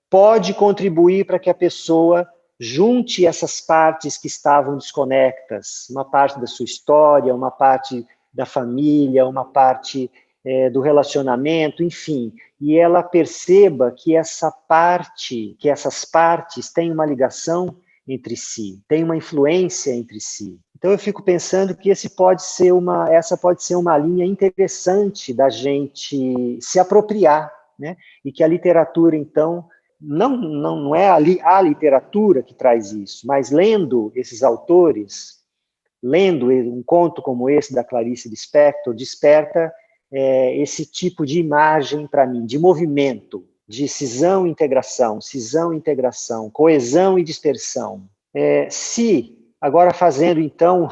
pode contribuir para que a pessoa junte essas partes que estavam desconectas, uma parte da sua história, uma parte da família, uma parte do relacionamento, enfim, e ela perceba que essas partes têm uma ligação entre si, têm uma influência entre si. Então eu fico pensando que essa pode ser uma linha interessante da gente se apropriar, né? E que a literatura, então, não é a literatura que traz isso, mas lendo esses autores, lendo um conto como esse da Clarice Lispector, desperta esse tipo de imagem para mim, de movimento, de cisão e integração, coesão e dispersão. Agora fazendo, então,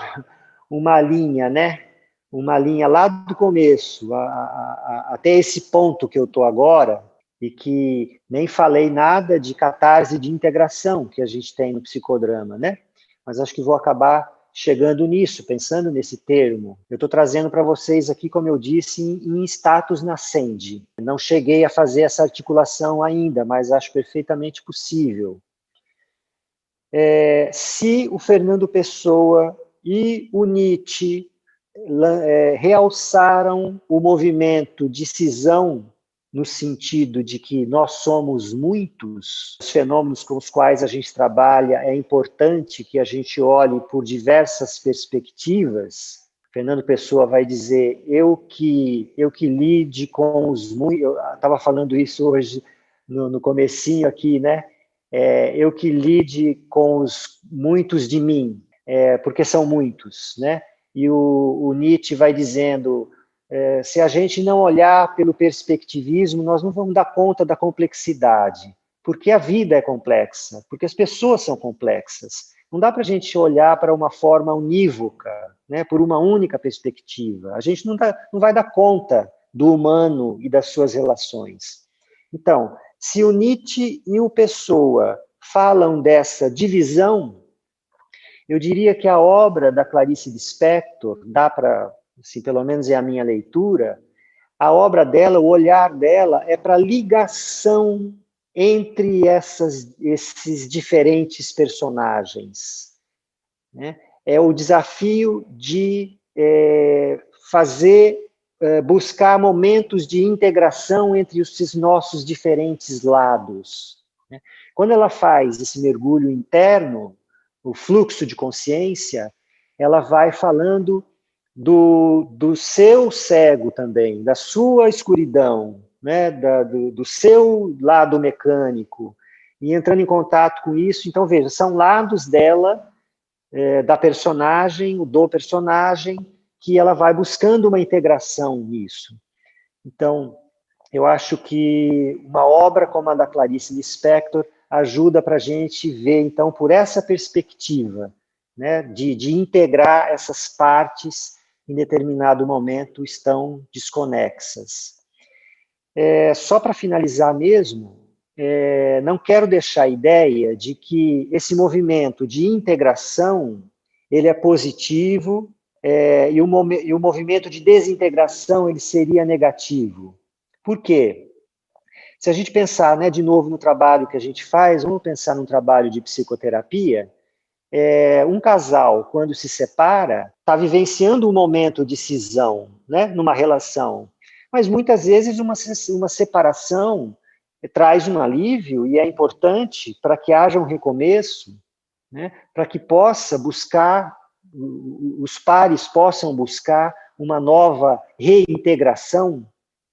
uma linha, né? Uma linha lá do começo, até esse ponto que eu estou agora, e que nem falei nada de catarse de integração que a gente tem no psicodrama, né? Mas acho que vou acabar chegando nisso, pensando nesse termo. Eu estou trazendo para vocês aqui, como eu disse, em status nascendi. Não cheguei a fazer essa articulação ainda, mas acho perfeitamente possível. Se o Fernando Pessoa e o Nietzsche realçaram o movimento de cisão no sentido de que nós somos muitos, os fenômenos com os quais a gente trabalha, é importante que a gente olhe por diversas perspectivas. Fernando Pessoa vai dizer, eu que lide com os muitos, eu estava falando isso hoje no comecinho aqui, né? Eu que lide com os muitos de mim, porque são muitos, né? E o Nietzsche vai dizendo, Se a gente não olhar pelo perspectivismo, nós não vamos dar conta da complexidade, porque a vida é complexa, porque as pessoas são complexas. Não dá para a gente olhar para uma forma unívoca, né, por uma única perspectiva. A gente não vai dar conta do humano e das suas relações. Então, se o Nietzsche e o Pessoa falam dessa divisão, eu diria que a obra da Clarice Lispector, dá para, assim, pelo menos é a minha leitura, a obra dela, o olhar dela é para a ligação entre esses diferentes personagens, né? É o desafio de buscar momentos de integração entre esses nossos diferentes lados, né? Quando ela faz esse mergulho interno, o fluxo de consciência, ela vai falando do seu cego também, da sua escuridão, né, do seu lado mecânico, e entrando em contato com isso. Então, veja, são lados dela, da personagem, do personagem, que ela vai buscando uma integração nisso. Então, eu acho que uma obra como a da Clarice Lispector ajuda para a gente ver, então, por essa perspectiva, né, de integrar essas partes em determinado momento estão desconexas. Só para finalizar mesmo, não quero deixar a ideia de que esse movimento de integração ele é positivo, e o movimento de desintegração ele seria negativo. Por quê? Se a gente pensar, né, de novo no trabalho que a gente faz, vamos pensar num trabalho de psicoterapia, um casal, quando se separa, está vivenciando um momento de cisão, né, numa relação. Mas muitas vezes uma separação traz um alívio e é importante para que haja um recomeço, né, para que os pares possam buscar uma nova reintegração,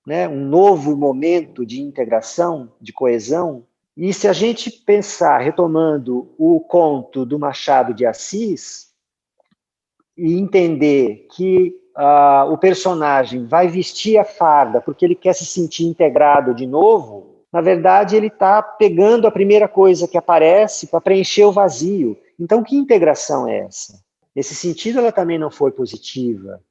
né, um novo momento de integração, de coesão. E se a gente pensar, retomando o conto do Machado de Assis, e entender que o personagem vai vestir a farda porque ele quer se sentir integrado de novo, na verdade ele está pegando a primeira coisa que aparece para preencher o vazio. Então, que integração é essa? Nesse sentido, ela também não foi positiva.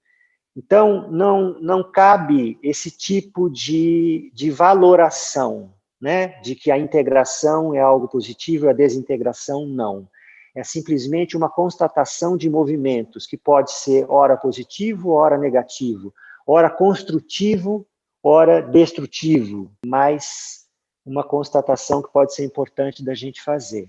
Então, não cabe esse tipo de valoração, né? De que a integração é algo positivo e a desintegração não. É simplesmente uma constatação de movimentos que pode ser ora positivo, ora negativo, ora construtivo, ora destrutivo, mas uma constatação que pode ser importante da gente fazer.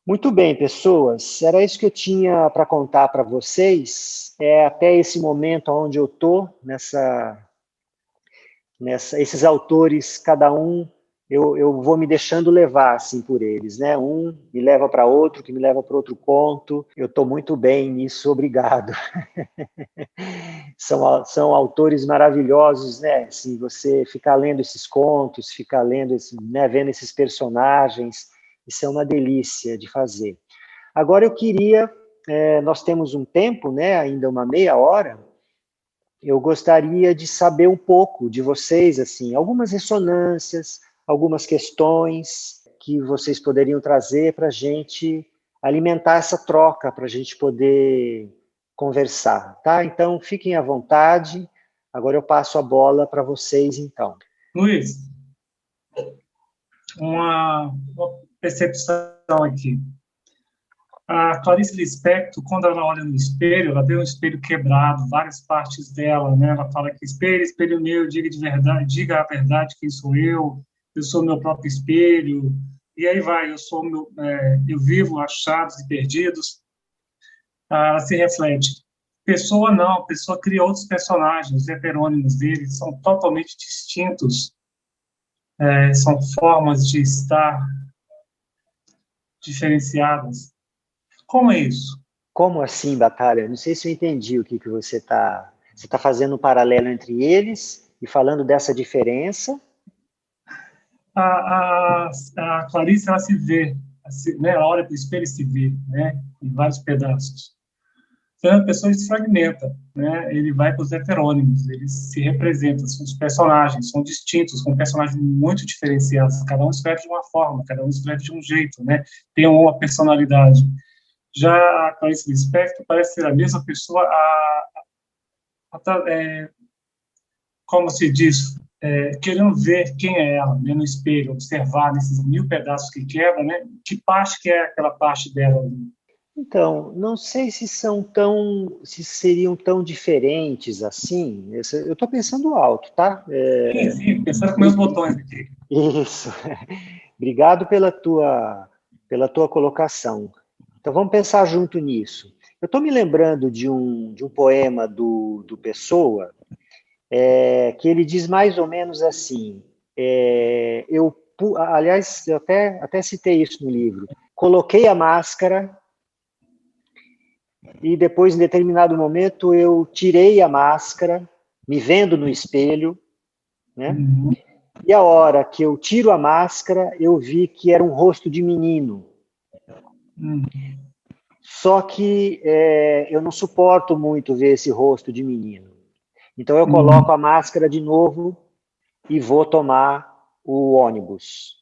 Muito bem, pessoas, era isso que eu tinha para contar para vocês. Até esse momento onde eu estou, esses autores, cada um, eu vou me deixando levar assim, por eles, né? Um me leva para outro, que me leva para outro conto. Eu estou muito bem nisso, obrigado. São autores maravilhosos, né? Assim, você ficar lendo esses contos, ficar lendo, né, vendo esses personagens, isso é uma delícia de fazer. Agora eu queria, nós temos um tempo, né, ainda uma meia hora, eu gostaria de saber um pouco de vocês, assim, algumas ressonâncias, algumas questões que vocês poderiam trazer para a gente alimentar essa troca, para a gente poder conversar, tá? Então, fiquem à vontade. Agora eu passo a bola para vocês, então. Luiz, uma percepção aqui. A Clarice Lispector, quando ela olha no espelho, ela vê um espelho quebrado, várias partes dela, né? Ela fala que espelho, espelho meu, diga a verdade quem sou eu sou meu próprio espelho, e aí vai, eu vivo achados e perdidos. Ela se reflete. Pessoa não, pessoa cria outros personagens, os heterônimos dele são totalmente distintos, são formas de estar diferenciadas. Como é isso? Como assim, Batalha? Não sei se eu entendi o que você está... Você está fazendo um paralelo entre eles e falando dessa diferença? A Clarice, ela se vê, né? Ela olha para o espelho e se vê, né? Em vários pedaços. Fernando Pessoa se fragmenta, né? Ele vai para os heterônimos, eles se representam, são os personagens, são distintos, são personagens muito diferenciados, cada um escreve de uma forma, cada um escreve de um jeito, né? Tem uma personalidade. Já a Clarice Lispector parece ser a mesma pessoa, como se diz, querendo ver quem é ela, né, no espelho, observar nesses 1000 pedaços que quebra, né? Que parte que é aquela parte dela? Então, não sei se se seriam tão diferentes assim. Eu estou pensando alto, tá? Sim, pensando com meus botões aqui. Isso. Obrigado pela tua colocação. Então, vamos pensar junto nisso. Eu estou me lembrando de um poema do Pessoa, que ele diz mais ou menos assim, aliás, eu até citei isso no livro, coloquei a máscara e depois, em determinado momento, eu tirei a máscara, me vendo no espelho, né? Uhum. E a hora que eu tiro a máscara, eu vi que era um rosto de menino. Uhum. Só que eu não suporto muito ver esse rosto de menino. Então eu coloco a máscara de novo e vou tomar o ônibus,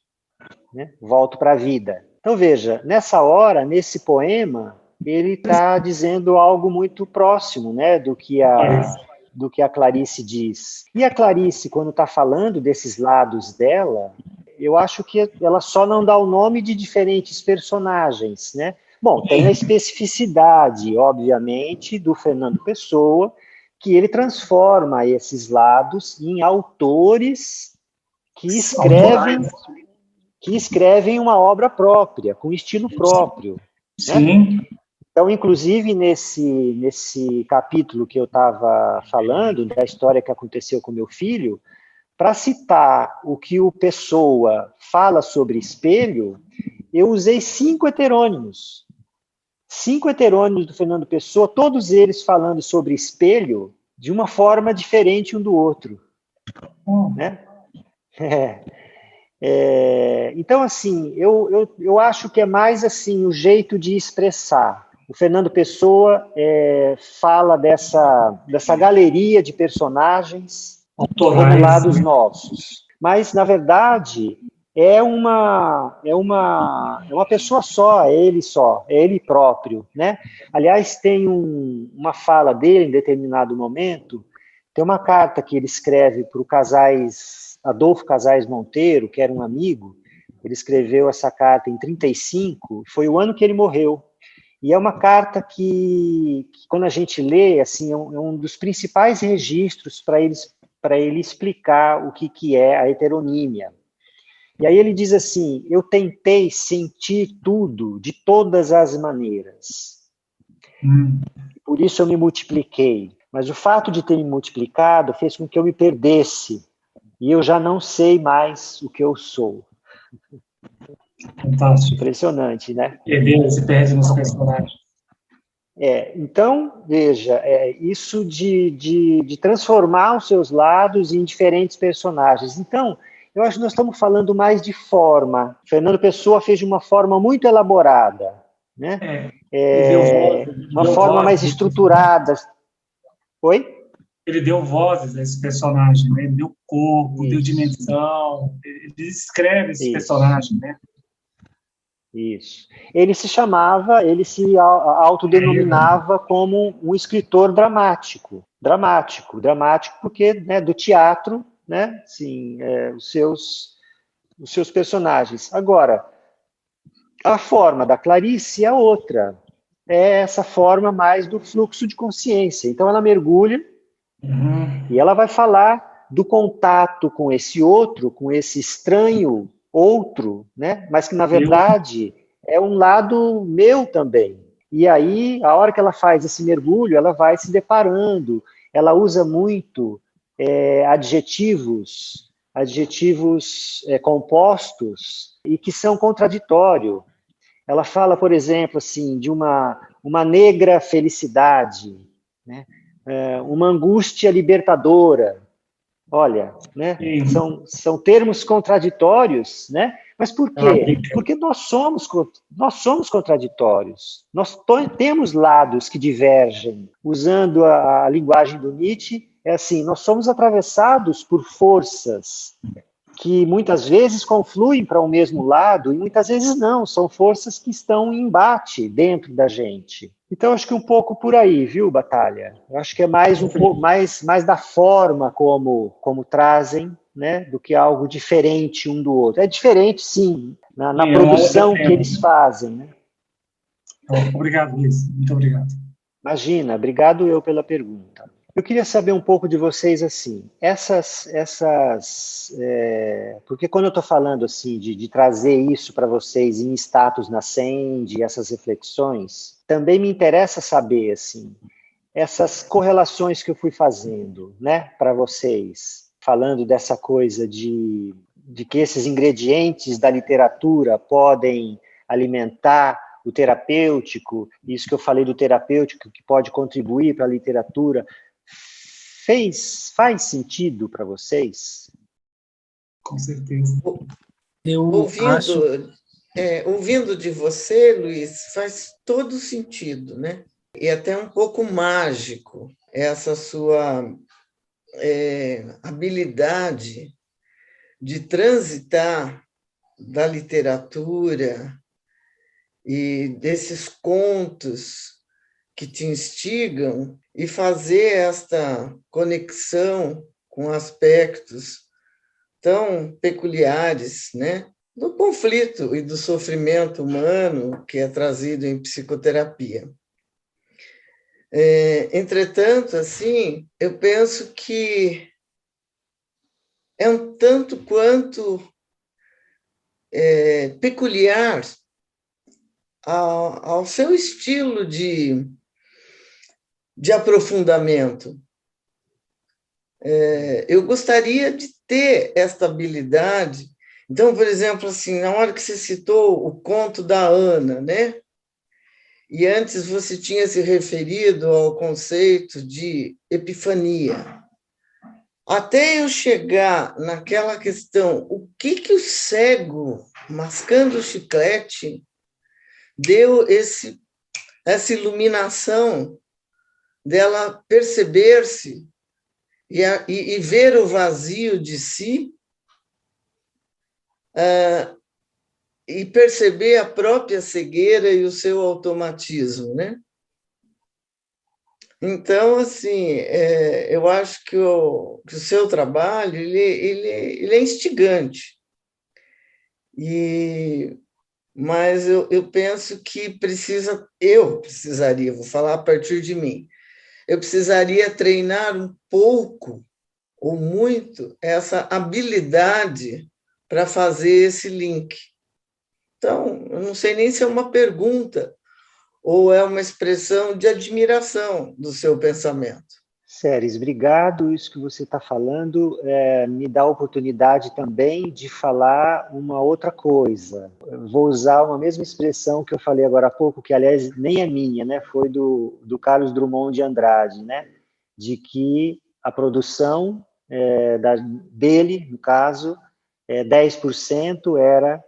né? Volto para a vida. Então veja, nessa hora, nesse poema, ele está dizendo algo muito próximo, né, do que a Clarice diz. E a Clarice, quando está falando desses lados dela, eu acho que ela só não dá o nome de diferentes personagens, né? Bom, tem a especificidade, obviamente, do Fernando Pessoa, que ele transforma esses lados em autores que escrevem uma obra própria, com estilo próprio. Sim. Né? Então, inclusive, nesse capítulo que eu estava falando, da história que aconteceu com meu filho, para citar o que o Pessoa fala sobre espelho, eu usei 5 heterônimos. 5 heterônimos do Fernando Pessoa, todos eles falando sobre espelho de uma forma diferente um do outro. Né? Então, assim, eu acho que é mais assim o jeito de expressar. O Fernando Pessoa fala dessa galeria de personagens lados nossos. Mas, na verdade, é uma pessoa só, é ele próprio. Né? Aliás, tem uma fala dele em determinado momento, tem uma carta que ele escreve para o Adolfo Casais Monteiro, que era um amigo. Ele escreveu essa carta em 1935, foi o ano que ele morreu. E é uma carta que quando a gente lê, assim, é um dos principais registros para ele explicar o que é a heteronímia. E aí ele diz assim: eu tentei sentir tudo de todas as maneiras. Por isso eu me multipliquei. Mas o fato de ter me multiplicado fez com que eu me perdesse. E eu já não sei mais o que eu sou. Fantástico. Impressionante, né? Ele se perde nos personagens. Então, veja, isso de transformar os seus lados em diferentes personagens. Então, eu acho que nós estamos falando mais de forma. Fernando Pessoa fez de uma forma muito elaborada, né? Uma forma mais estruturada. Oi? Ele deu vozes a esse personagem, né? Ele deu corpo, deu dimensão, ele descreve esse personagem, né? Isso. Ele se autodenominava como um escritor dramático. Dramático porque, né, do teatro, né, sim, os seus personagens. Agora, a forma da Clarice é outra. É essa forma mais do fluxo de consciência. Então, ela mergulha e ela vai falar do contato com esse outro, com esse estranho outro, né? Mas que, na verdade, é um lado meu também. E aí, a hora que ela faz esse mergulho, ela vai se deparando. Ela usa muito adjetivos compostos e que são contraditórios. Ela fala, por exemplo, assim, de uma negra felicidade, né? Uma angústia libertadora, Olha, né? Sim. São termos contraditórios, né? Mas por Ela quê? brinca. Porque nós somos contraditórios. Nós temos lados que divergem. Usando a linguagem do Nietzsche, é assim, nós somos atravessados por forças que muitas vezes confluem para o mesmo lado e muitas vezes não, são forças que estão em embate dentro da gente. Então, acho que um pouco por aí, viu, Batalha? Eu acho que é mais um pouco mais da forma como trazem, né, do que algo diferente um do outro. É diferente, sim, na produção que eles fazem, né? Obrigado, Luiz. Muito obrigado. Imagina, obrigado eu pela pergunta. Eu queria saber um pouco de vocês assim, porque quando eu estou falando assim de trazer isso para vocês em status nascente, essas reflexões, também me interessa saber assim, essas correlações que eu fui fazendo, né, para vocês, falando dessa coisa de que esses ingredientes da literatura podem alimentar o terapêutico, isso que eu falei do terapêutico que pode contribuir para a literatura, faz sentido para vocês? Com certeza. Ouvindo de você, Luiz, faz todo sentido, né? E até um pouco mágico essa sua habilidade de transitar da literatura e desses contos que te instigam e fazer esta conexão com aspectos tão peculiares, né, do conflito e do sofrimento humano que é trazido em psicoterapia. Entretanto, assim, eu penso que é um tanto quanto peculiar ao seu estilo de aprofundamento. Eu gostaria de ter esta habilidade. Então, por exemplo, assim, na hora que você citou o conto da Ana, né? E antes você tinha se referido ao conceito de epifania. Até eu chegar naquela questão, o que o cego, mascando o chiclete, deu essa iluminação dela perceber-se e ver o vazio de si, e perceber a própria cegueira e o seu automatismo, né? Então, assim, eu acho que o seu trabalho ele é instigante, mas eu penso que eu precisaria, vou falar a partir de mim, eu precisaria treinar um pouco ou muito essa habilidade para fazer esse link. Então, eu não sei nem se é uma pergunta ou é uma expressão de admiração do seu pensamento. Séries, obrigado. Isso que você está falando me dá a oportunidade também de falar uma outra coisa. Eu vou usar uma mesma expressão que eu falei agora há pouco, que aliás nem é minha, né? Foi do Carlos Drummond de Andrade, né? De que a produção dele, no caso, 10% era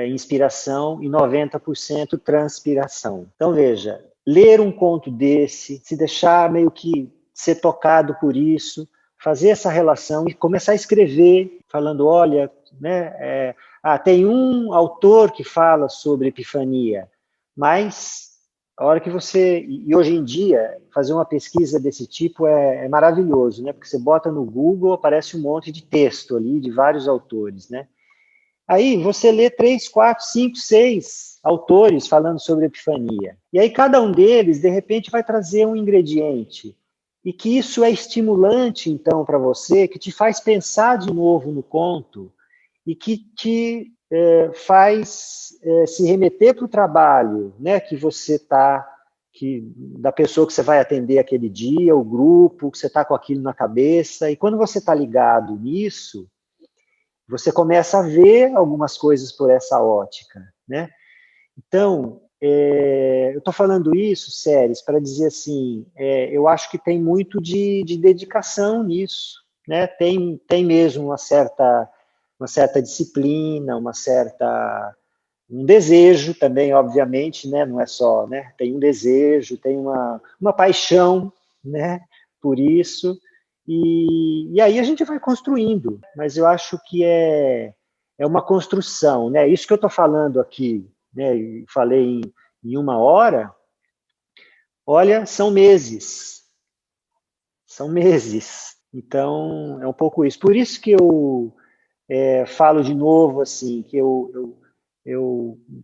inspiração e 90% transpiração. Então, veja, ler um conto desse, se deixar meio que ser tocado por isso, fazer essa relação e começar a escrever, falando, olha, né, tem um autor que fala sobre epifania, mas a hora que e hoje em dia, fazer uma pesquisa desse tipo é maravilhoso, né, porque você bota no Google, aparece um monte de texto ali, de vários autores, né. Aí você lê 3, 4, 5, 6 autores falando sobre epifania. E aí cada um deles, de repente, vai trazer um ingrediente. E que isso é estimulante, então, para você, que te faz pensar de novo no conto e que te faz se remeter para o trabalho, né, que você está, da pessoa que você vai atender aquele dia, o grupo, que você está com aquilo na cabeça. E quando você está ligado nisso, você começa a ver algumas coisas por essa ótica, né? Então, eu estou falando isso, Séries, para dizer assim, eu acho que tem muito de dedicação nisso, né? Tem mesmo uma certa disciplina, um desejo também, obviamente, né? Não é só, né? Tem um desejo, tem uma paixão, né? Por isso, e aí a gente vai construindo, mas eu acho que é uma construção, né? Isso que eu estou falando aqui, né? E falei em 1 hora, olha, são meses, então é um pouco isso. Por isso que eu falo de novo, assim, que eu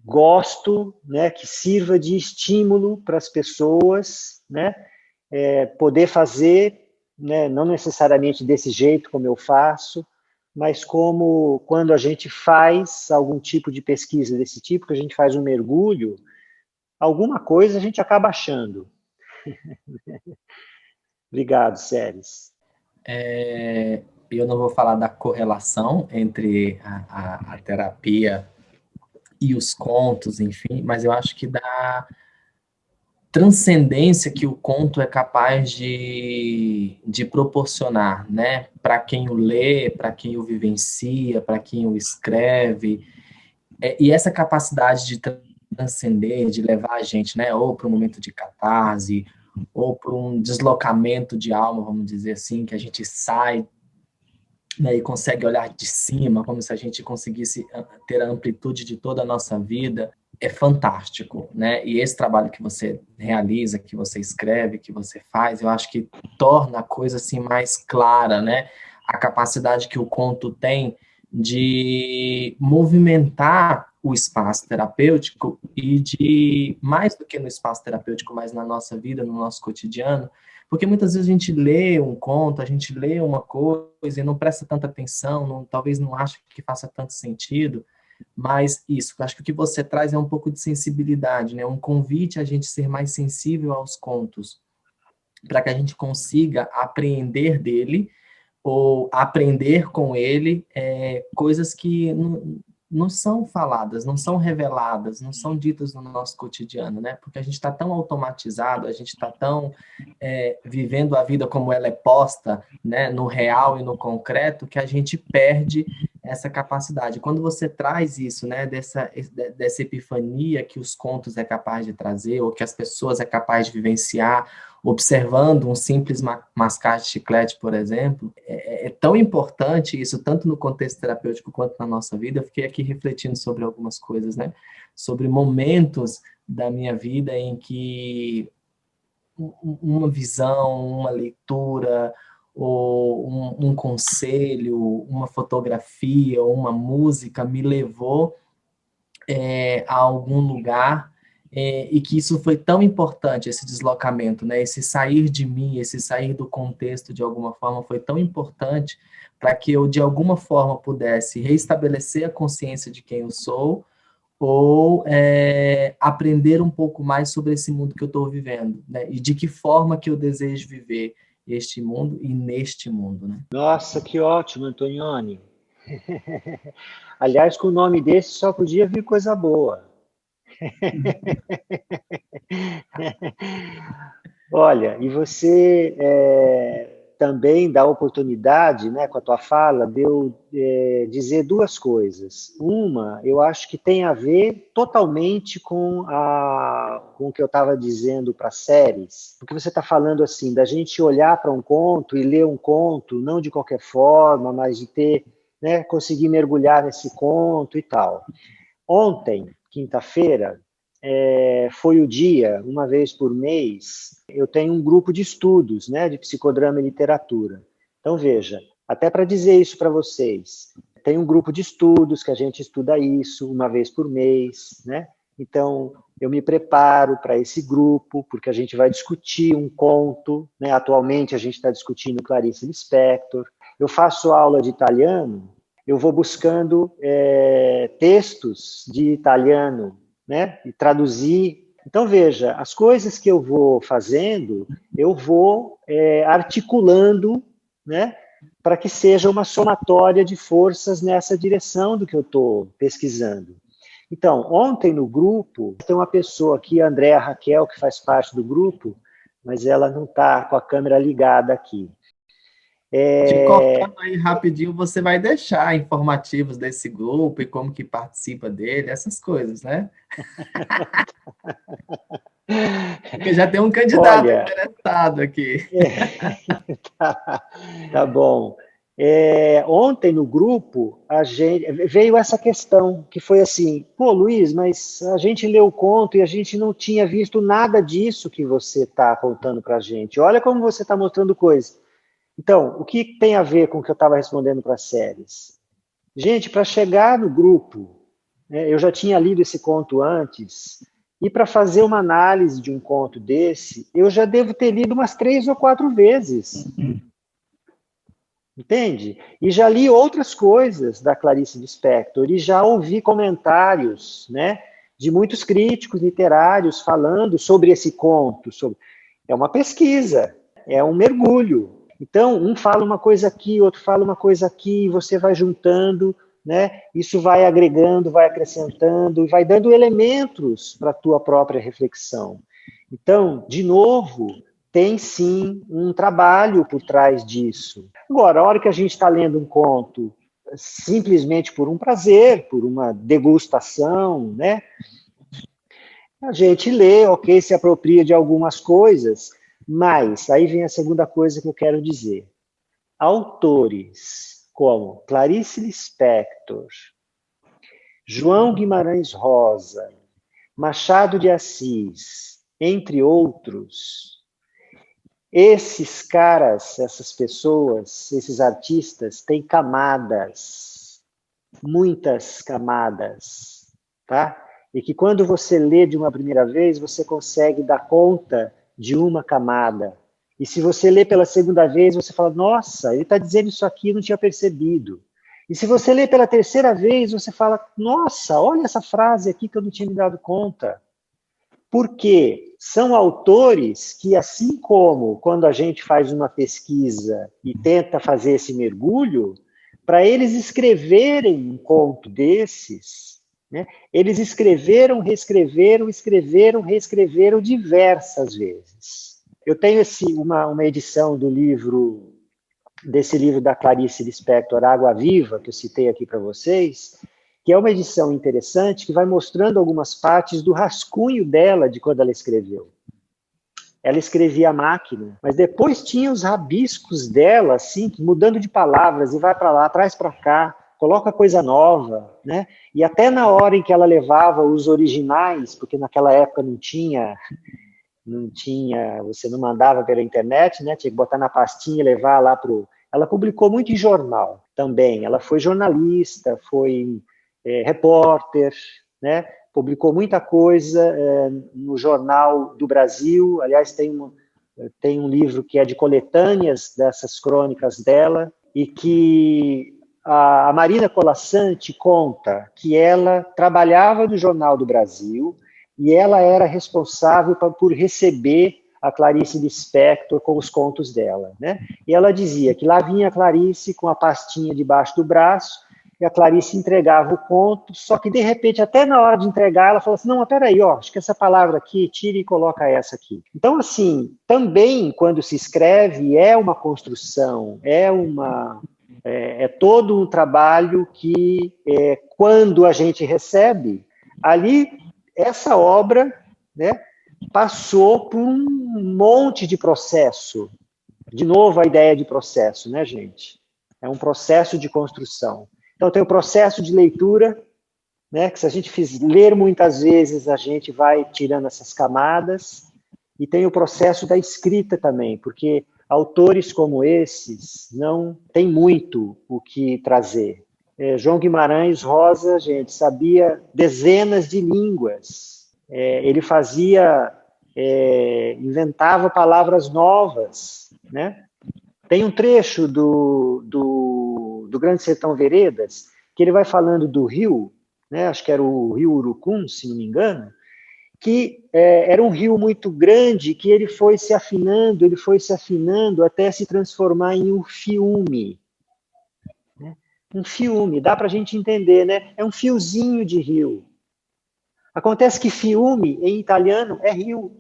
gosto, né, que sirva de estímulo para as pessoas, né, poder fazer, né, não necessariamente desse jeito como eu faço, mas como quando a gente faz algum tipo de pesquisa desse tipo, que a gente faz um mergulho, alguma coisa a gente acaba achando. Obrigado, Séries. Eu não vou falar da correlação entre a terapia e os contos, enfim, mas eu acho que da transcendência que o conto é capaz de proporcionar, né? Para quem o lê, para quem o vivencia, para quem o escreve. E essa capacidade de transcender, de levar a gente, né? Ou para um momento de catarse, ou para um deslocamento de alma, vamos dizer assim, que a gente sai, né, e consegue olhar de cima, como se a gente conseguisse ter a amplitude de toda a nossa vida, é fantástico, né? E esse trabalho que você realiza, que você escreve, que você faz, eu acho que torna a coisa assim mais clara, né? A capacidade que o conto tem de movimentar o espaço terapêutico e de, mais do que no espaço terapêutico, mas na nossa vida, no nosso cotidiano, porque muitas vezes a gente lê um conto, a gente lê uma coisa e não presta tanta atenção, talvez não ache que faça tanto sentido, mas isso, eu acho que o que você traz é um pouco de sensibilidade, né? Um convite a gente ser mais sensível aos contos, para que a gente consiga apreender dele ou aprender com ele coisas que não são faladas, não são reveladas, não são ditas no nosso cotidiano, né? Porque a gente está tão automatizado, a gente está tão vivendo a vida como ela é posta, né, no real e no concreto, que a gente perde essa capacidade. Quando você traz isso, né, dessa epifania que os contos é capaz de trazer, ou que as pessoas é capaz de vivenciar, observando um simples mascar de chiclete, por exemplo, é tão importante isso, tanto no contexto terapêutico quanto na nossa vida. Eu fiquei aqui refletindo sobre algumas coisas, né? Sobre momentos da minha vida em que uma visão, uma leitura, ou um conselho, uma fotografia, ou uma música me levou a algum lugar, e que isso foi tão importante, esse deslocamento, né? Esse sair de mim, esse sair do contexto de alguma forma foi tão importante para que eu de alguma forma pudesse reestabelecer a consciência de quem eu sou, ou aprender um pouco mais sobre esse mundo que eu estou vivendo, né? E de que forma que eu desejo viver este mundo e neste mundo, né? Nossa, que ótimo, Antonioni. Aliás, com o nome desse só podia vir coisa boa. Olha, e você também dá oportunidade, né, com a tua fala, de eu dizer duas coisas. Uma, eu acho que tem a ver totalmente com o que eu estava dizendo para séries, porque você está falando assim, da gente olhar para um conto e ler um conto, não de qualquer forma, mas de ter, né, conseguir mergulhar nesse conto e tal. Ontem, quinta-feira, foi o dia, uma vez por mês, eu tenho um grupo de estudos, né, de psicodrama e literatura. Então, veja, até para dizer isso para vocês, tem um grupo de estudos que a gente estuda isso uma vez por mês, né? Então, eu me preparo para esse grupo, porque a gente vai discutir um conto, né? Atualmente a gente está discutindo Clarice Lispector. Eu faço aula de italiano, eu vou buscando textos de italiano, né, e traduzir. Então, veja, as coisas que eu vou fazendo, eu vou articulando, né, para que seja uma somatória de forças nessa direção do que eu estou pesquisando. Então, ontem no grupo, tem uma pessoa aqui, a Andréa Raquel, que faz parte do grupo, mas ela não está com a câmera ligada aqui. Te cortando aí rapidinho, você vai deixar informativos desse grupo e como que participa dele, essas coisas, né? Porque já tem um candidato Olha, interessado aqui. tá bom. Ontem no grupo veio essa questão que foi assim, pô, Luiz, mas a gente leu o conto e a gente não tinha visto nada disso que você está contando para a gente. Olha como você está mostrando coisas. Então, o que tem a ver com o que eu estava respondendo para as séries? Gente, para chegar no grupo, né, eu já tinha lido esse conto antes, e para fazer uma análise de um conto desse, eu já devo ter lido umas 3 ou 4 vezes. Entende? E já li outras coisas da Clarice Lispector, e já ouvi comentários, né, de muitos críticos literários falando sobre esse conto. É uma pesquisa, é um mergulho. Então, um fala uma coisa aqui, outro fala uma coisa aqui, e você vai juntando, né? Isso vai agregando, vai acrescentando, e vai dando elementos para a tua própria reflexão. Então, de novo, tem sim um trabalho por trás disso. Agora, a hora que a gente está lendo um conto simplesmente por um prazer, por uma degustação, né? A gente lê, ok, se apropria de algumas coisas, mas aí vem a segunda coisa que eu quero dizer. Autores como Clarice Lispector, João Guimarães Rosa, Machado de Assis, entre outros, esses caras, essas pessoas, esses artistas têm camadas, muitas camadas, tá? E que quando você lê de uma primeira vez, você consegue dar conta de uma camada. E se você lê pela segunda vez, você fala, nossa, ele está dizendo isso aqui, eu não tinha percebido. E se você lê pela terceira vez, você fala, nossa, olha essa frase aqui que eu não tinha me dado conta. Porque são autores que, assim como quando a gente faz uma pesquisa e tenta fazer esse mergulho, para eles escreverem um conto desses, né, eles escreveram, reescreveram diversas vezes. Eu tenho uma edição desse livro da Clarice Lispector, Água Viva, que eu citei aqui para vocês, que é uma edição interessante que vai mostrando algumas partes do rascunho dela de quando ela escreveu. Ela escrevia à máquina, mas depois tinha os rabiscos dela, assim, mudando de palavras, e vai para lá, traz para cá, coloca coisa nova, né? E até na hora em que ela levava os originais, porque naquela época não tinha, você não mandava pela internet, né? Tinha que botar na pastinha e levar lá para o... Ela publicou muito em jornal também, ela foi jornalista, foi repórter, né? Publicou muita coisa no Jornal do Brasil. Aliás, tem um livro que é de coletâneas dessas crônicas dela, e que a Marina Colasanti conta que ela trabalhava no Jornal do Brasil e ela era responsável por receber a Clarice Lispector com os contos dela, né? E ela dizia que lá vinha a Clarice com a pastinha debaixo do braço, e a Clarice entregava o conto, só que de repente, até na hora de entregar, ela falou assim, não, mas peraí, ó, acho que essa palavra aqui, tira e coloca essa aqui. Então, assim, também quando se escreve, é uma construção, é todo um trabalho que, quando a gente recebe, ali, essa obra, né, passou por um monte de processo. De novo, a ideia de processo, né, gente? É um processo de construção. Então, tem o processo de leitura, né, que se a gente ler muitas vezes, a gente vai tirando essas camadas, e tem o processo da escrita também, porque autores como esses não têm muito o que trazer. João Guimarães Rosa, gente, sabia dezenas de línguas. Ele inventava palavras novas, né? Tem um trecho do Grande Sertão Veredas, que ele vai falando do rio, né? Acho que era o rio Urucum, se não me engano, que era um rio muito grande, que ele foi se afinando até se transformar em um fiume. Né? Um fiume, dá para a gente entender, né? É um fiozinho de rio. Acontece que fiume, em italiano, é rio.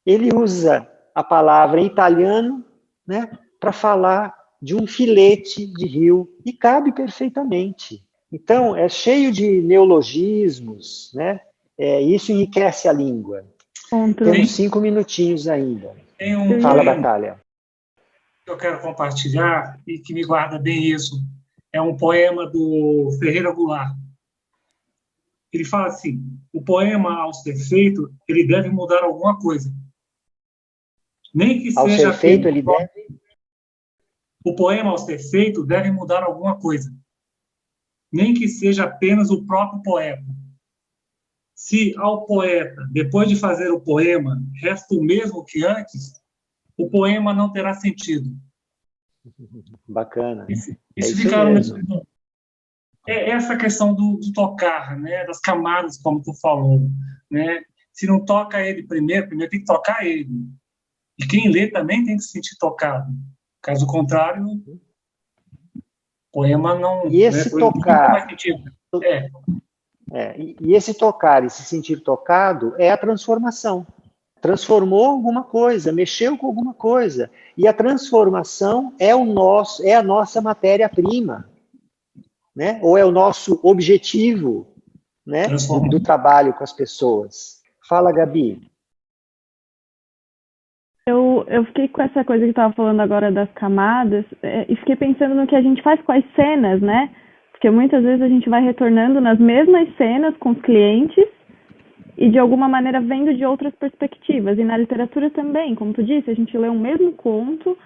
Ele usa a palavra em italiano, né, para falar de um filete de rio, e cabe perfeitamente. Então, é cheio de neologismos, né? Isso enriquece a língua. Temos 5 minutinhos ainda. Tem um Fala, poema Batalha. que eu quero compartilhar e que me guarda bem isso. É um poema do Ferreira Goulart. Ele fala assim: o poema, ao ser feito, ele deve mudar alguma coisa. Nem que Ao seja ser feito, apenas ele deve... o poema, ao ser feito, deve mudar alguma coisa. Nem que seja apenas o próprio poeta. Se ao poeta, depois de fazer o poema, resta o mesmo que antes, o poema não terá sentido. Bacana. Isso Isso fica mesmo. É essa questão do tocar, né? Das camadas, como tu falou, né? Se não toca ele primeiro tem que tocar ele. E quem lê também tem que se sentir tocado. Caso contrário, o poema não, E né? esse Não tem mais tocar, sentido. e esse tocar e se sentir tocado é a transformação. Transformou alguma coisa, mexeu com alguma coisa. E a transformação é a nossa matéria-prima, né? Ou é o nosso objetivo, né? Do trabalho com as pessoas. Fala, Gabi. Eu fiquei com essa coisa que estava falando agora das camadas, e fiquei pensando no que a gente faz com as cenas, né? Porque muitas vezes a gente vai retornando nas mesmas cenas com os clientes e de alguma maneira vendo de outras perspectivas. E na literatura também, como tu disse, a gente lê um mesmo conto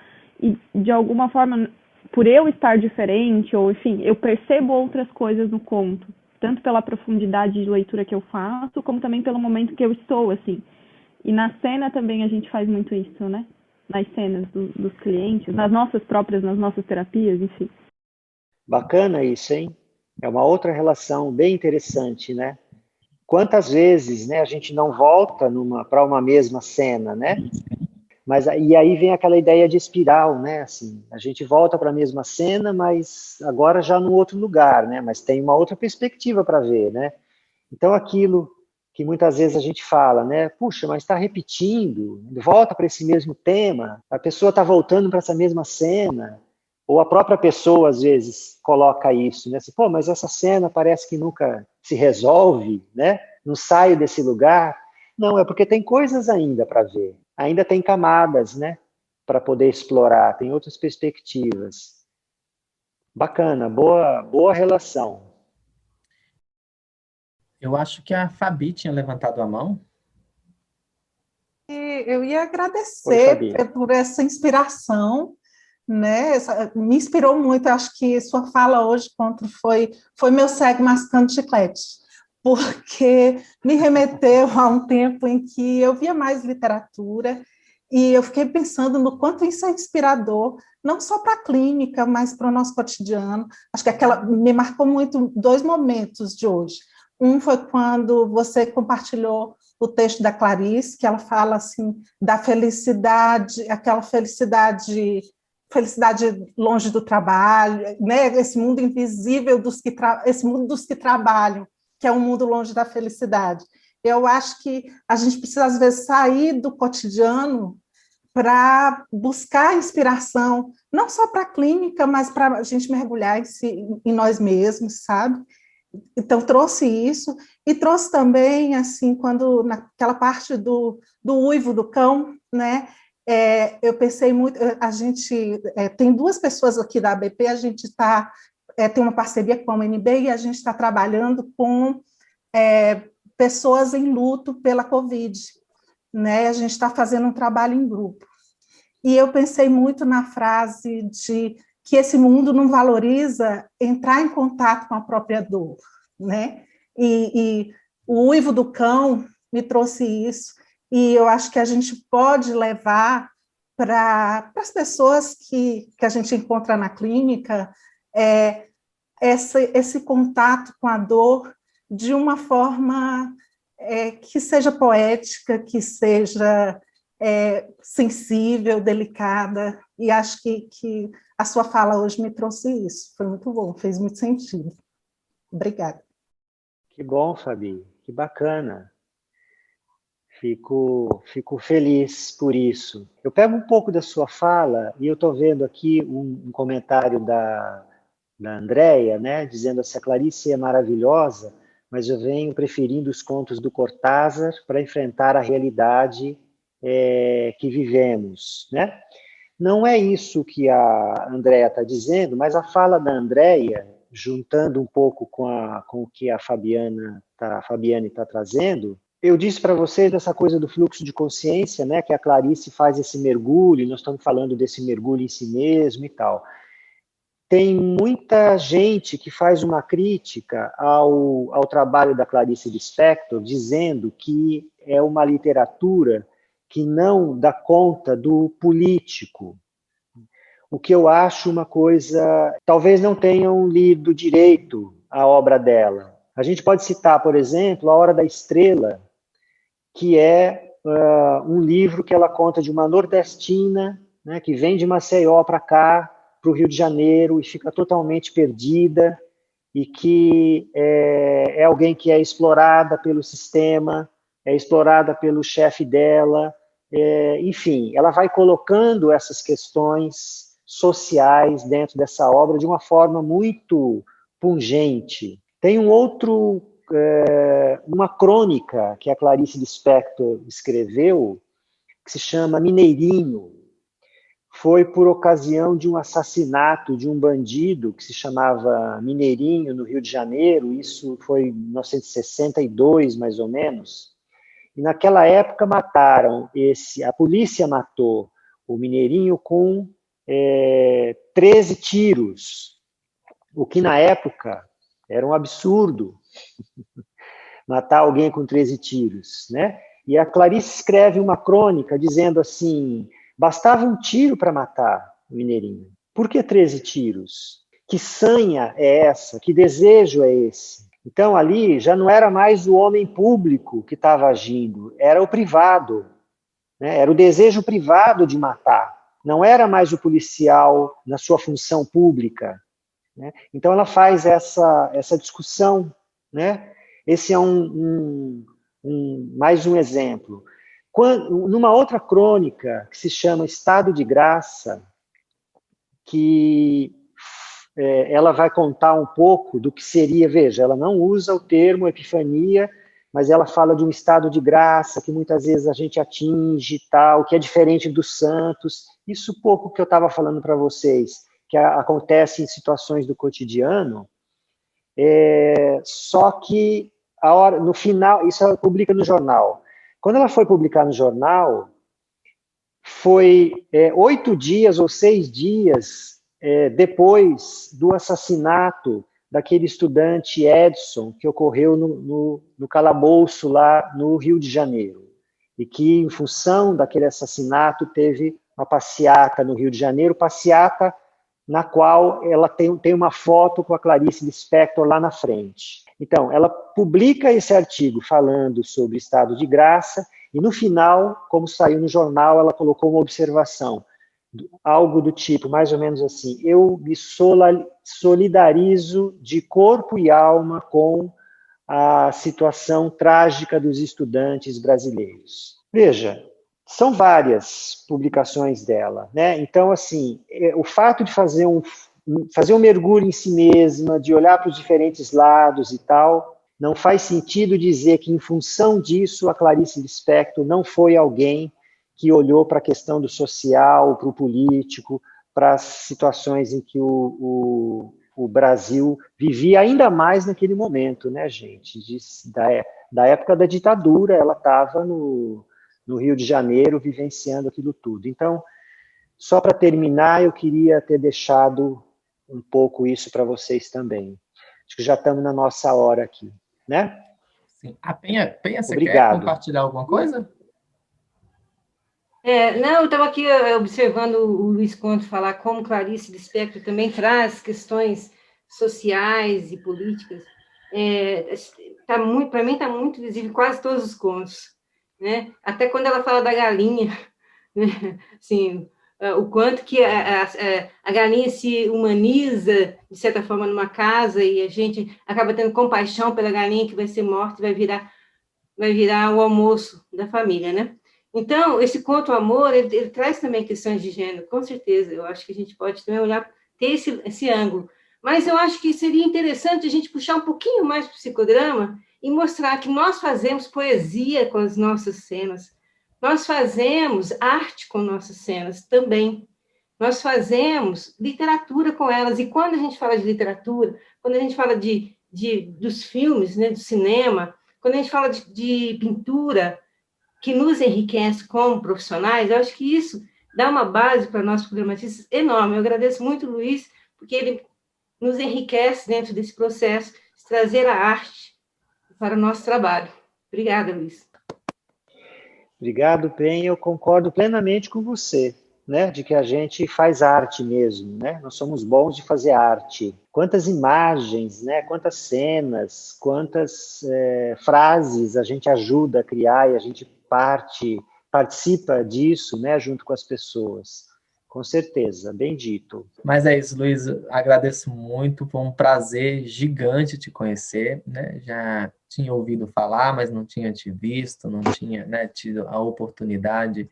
e de alguma forma, por eu estar diferente, ou enfim, eu percebo outras coisas no conto, tanto pela profundidade de leitura que eu faço, como também pelo momento que eu estou, assim. E na cena também a gente faz muito isso, né? Nas cenas dos clientes, nas nossas terapias, enfim. Bacana isso, hein? É uma outra relação bem interessante, né? Quantas vezes, né, a gente não volta para uma mesma cena, né? Mas e aí vem aquela ideia de espiral, né? Assim, a gente volta para a mesma cena, mas agora já num outro lugar, né? Mas tem uma outra perspectiva para ver, né? Então aquilo que muitas vezes a gente fala, né? Puxa, mas está repetindo, volta para esse mesmo tema, a pessoa está voltando para essa mesma cena, ou a própria pessoa às vezes coloca isso, né? Assim, pô, mas essa cena parece que nunca se resolve, né? Não saio desse lugar. Não, é porque tem coisas ainda para ver, ainda tem camadas, né? Para poder explorar, tem outras perspectivas. Bacana, boa relação. Eu acho que a Fabi tinha levantado a mão. Eu ia Oi, agradecer Fabi. por essa inspiração, né? Me inspirou muito. Eu acho que sua fala hoje contra foi meu cego mascando chiclete, porque me remeteu a um tempo em que eu via mais literatura e eu fiquei pensando no quanto isso é inspirador, não só para a clínica, mas para o nosso cotidiano. Acho que aquela me marcou muito 2 momentos de hoje. Um foi quando você compartilhou o texto da Clarice, que ela fala assim da felicidade, aquela felicidade longe do trabalho, né? Esse mundo invisível esse mundo dos que trabalham, que é um mundo longe da felicidade. Eu acho que a gente precisa às vezes sair do cotidiano para buscar inspiração, não só para a clínica, mas para a gente mergulhar em nós mesmos, sabe? Então, trouxe isso, e trouxe também, assim, quando naquela parte do uivo do cão, né, eu pensei muito, a gente, tem 2 pessoas aqui da ABP, a gente tem uma parceria com a UNB e a gente está trabalhando com pessoas em luto pela Covid, né, a gente está fazendo um trabalho em grupo. E eu pensei muito na frase de que esse mundo não valoriza entrar em contato com a própria dor, né? E o uivo do cão me trouxe isso, e eu acho que a gente pode levar para as pessoas que a gente encontra na clínica esse contato com a dor de uma forma que seja poética, que seja sensível, delicada, e acho que a sua fala hoje me trouxe isso. Foi muito bom, fez muito sentido. Obrigada. Que bom, Fabi, que bacana. Fico feliz por isso. Eu pego um pouco da sua fala e eu estou vendo aqui um comentário da Andréia, né, dizendo assim, a Clarice é maravilhosa, mas eu venho preferindo os contos do Cortázar para enfrentar a realidade que vivemos, né? Não é isso que a Andréia está dizendo, mas a fala da Andréia, juntando um pouco com o que a Fabiane está trazendo, eu disse para vocês dessa coisa do fluxo de consciência, né, que a Clarice faz esse mergulho, nós estamos falando desse mergulho em si mesmo e tal. Tem muita gente que faz uma crítica ao trabalho da Clarice Lispector, dizendo que é uma literatura que não dá conta do político. O que eu acho uma coisa... Talvez não tenham lido direito a obra dela. A gente pode citar, por exemplo, A Hora da Estrela, que é um livro que ela conta de uma nordestina, né, que vem de Maceió para cá, para o Rio de Janeiro, e fica totalmente perdida, e que é alguém que é explorada pelo sistema, é explorada pelo chefe dela, enfim, ela vai colocando essas questões sociais dentro dessa obra de uma forma muito pungente. Tem uma crônica que a Clarice Lispector escreveu, que se chama Mineirinho. Foi por ocasião de um assassinato de um bandido que se chamava Mineirinho, no Rio de Janeiro. Isso foi em 1962, mais ou menos. E naquela época a polícia matou o Mineirinho com 13 tiros, o que na época era um absurdo, matar alguém com 13 tiros, né? E a Clarice escreve uma crônica dizendo assim, bastava um tiro para matar o Mineirinho. Por que 13 tiros? Que sanha é essa? Que desejo é esse? Então, ali já não era mais o homem público que estava agindo, era o privado, né? Era o desejo privado de matar. Não era mais o policial na sua função pública, né? Então, ela faz essa discussão, né? Esse é mais um exemplo. Numa outra crônica, que se chama Estado de Graça, que ela vai contar um pouco do que seria, veja, ela não usa o termo epifania, mas ela fala de um estado de graça que muitas vezes a gente atinge e tal, que é diferente dos santos. Isso pouco que eu estava falando para vocês, que acontece em situações do cotidiano, só que no final, isso ela publica no jornal. Quando ela foi publicar no jornal, foi 8 dias ou 6 dias depois do assassinato daquele estudante Edson, que ocorreu no calabouço lá no Rio de Janeiro, e que, em função daquele assassinato, teve uma passeata no Rio de Janeiro, passeata na qual ela tem uma foto com a Clarice Lispector lá na frente. Então, ela publica esse artigo falando sobre estado de graça, e no final, como saiu no jornal, ela colocou uma observação, algo do tipo, mais ou menos assim, eu me solidarizo de corpo e alma com a situação trágica dos estudantes brasileiros. Veja, são várias publicações dela, né? Então, assim, o fato de fazer um mergulho em si mesma, de olhar para os diferentes lados e tal, não faz sentido dizer que, em função disso, a Clarice Lispector não foi alguém que olhou para a questão do social, para o político, para as situações em que o Brasil vivia ainda mais naquele momento, né, gente? Da época da ditadura, ela estava no Rio de Janeiro vivenciando aquilo tudo. Então, só para terminar, eu queria ter deixado um pouco isso para vocês também. Acho que já estamos na nossa hora aqui, né? Sim. A Penha, você Obrigado. quer compartilhar alguma coisa? Não, eu estava aqui observando o Luiz Conte falar como Clarice Lispector também traz questões sociais e políticas. Para mim está muito visível em quase todos os contos, né? Até quando ela fala da galinha, né? Assim, o quanto que a galinha se humaniza, de certa forma, numa casa, e a gente acaba tendo compaixão pela galinha que vai ser morta e vai virar vai virar o almoço da família, né? Então, esse conto Amor, ele traz também questões de gênero, com certeza. Eu acho que a gente pode também olhar, ter esse ângulo. Mas eu acho que seria interessante a gente puxar um pouquinho mais para o psicodrama e mostrar que nós fazemos poesia com as nossas cenas, nós fazemos arte com nossas cenas também, nós fazemos literatura com elas. E quando a gente fala de literatura, quando a gente fala dos filmes, né, do cinema, quando a gente fala de pintura, que nos enriquece como profissionais, eu acho que isso dá uma base para nós programatistas enorme. Eu agradeço muito, Luiz, porque ele nos enriquece dentro desse processo de trazer a arte para o nosso trabalho. Obrigada, Luiz. Obrigado, Pen. Eu concordo plenamente com você, né, de que a gente faz arte mesmo, né? Nós somos bons de fazer arte. Quantas imagens, né? Quantas cenas, quantas frases a gente ajuda a criar e a gente participa disso, né, junto com as pessoas. Com certeza, bem dito. Mas é isso, Luiz, agradeço muito, foi um prazer gigante te conhecer, né? Já tinha ouvido falar, mas não tinha te visto, não tinha, né, tido a oportunidade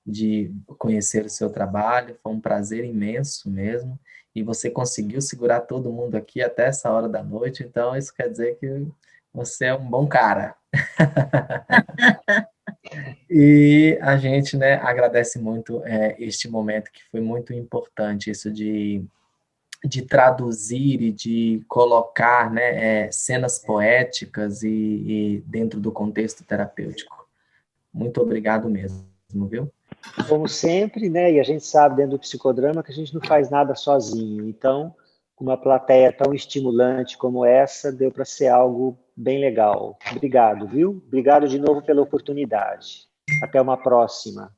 de conhecer o seu trabalho, foi um prazer imenso mesmo, e você conseguiu segurar todo mundo aqui até essa hora da noite, então isso quer dizer que você é um bom cara. E a gente, né, agradece muito este momento, que foi muito importante, isso de traduzir e de colocar, né, cenas poéticas e dentro do contexto terapêutico. Muito obrigado mesmo, viu? Como sempre, né, e a gente sabe dentro do psicodrama que a gente não faz nada sozinho, então, com uma plateia tão estimulante como essa, deu para ser algo bem legal. Obrigado, viu? Obrigado de novo pela oportunidade. Até uma próxima.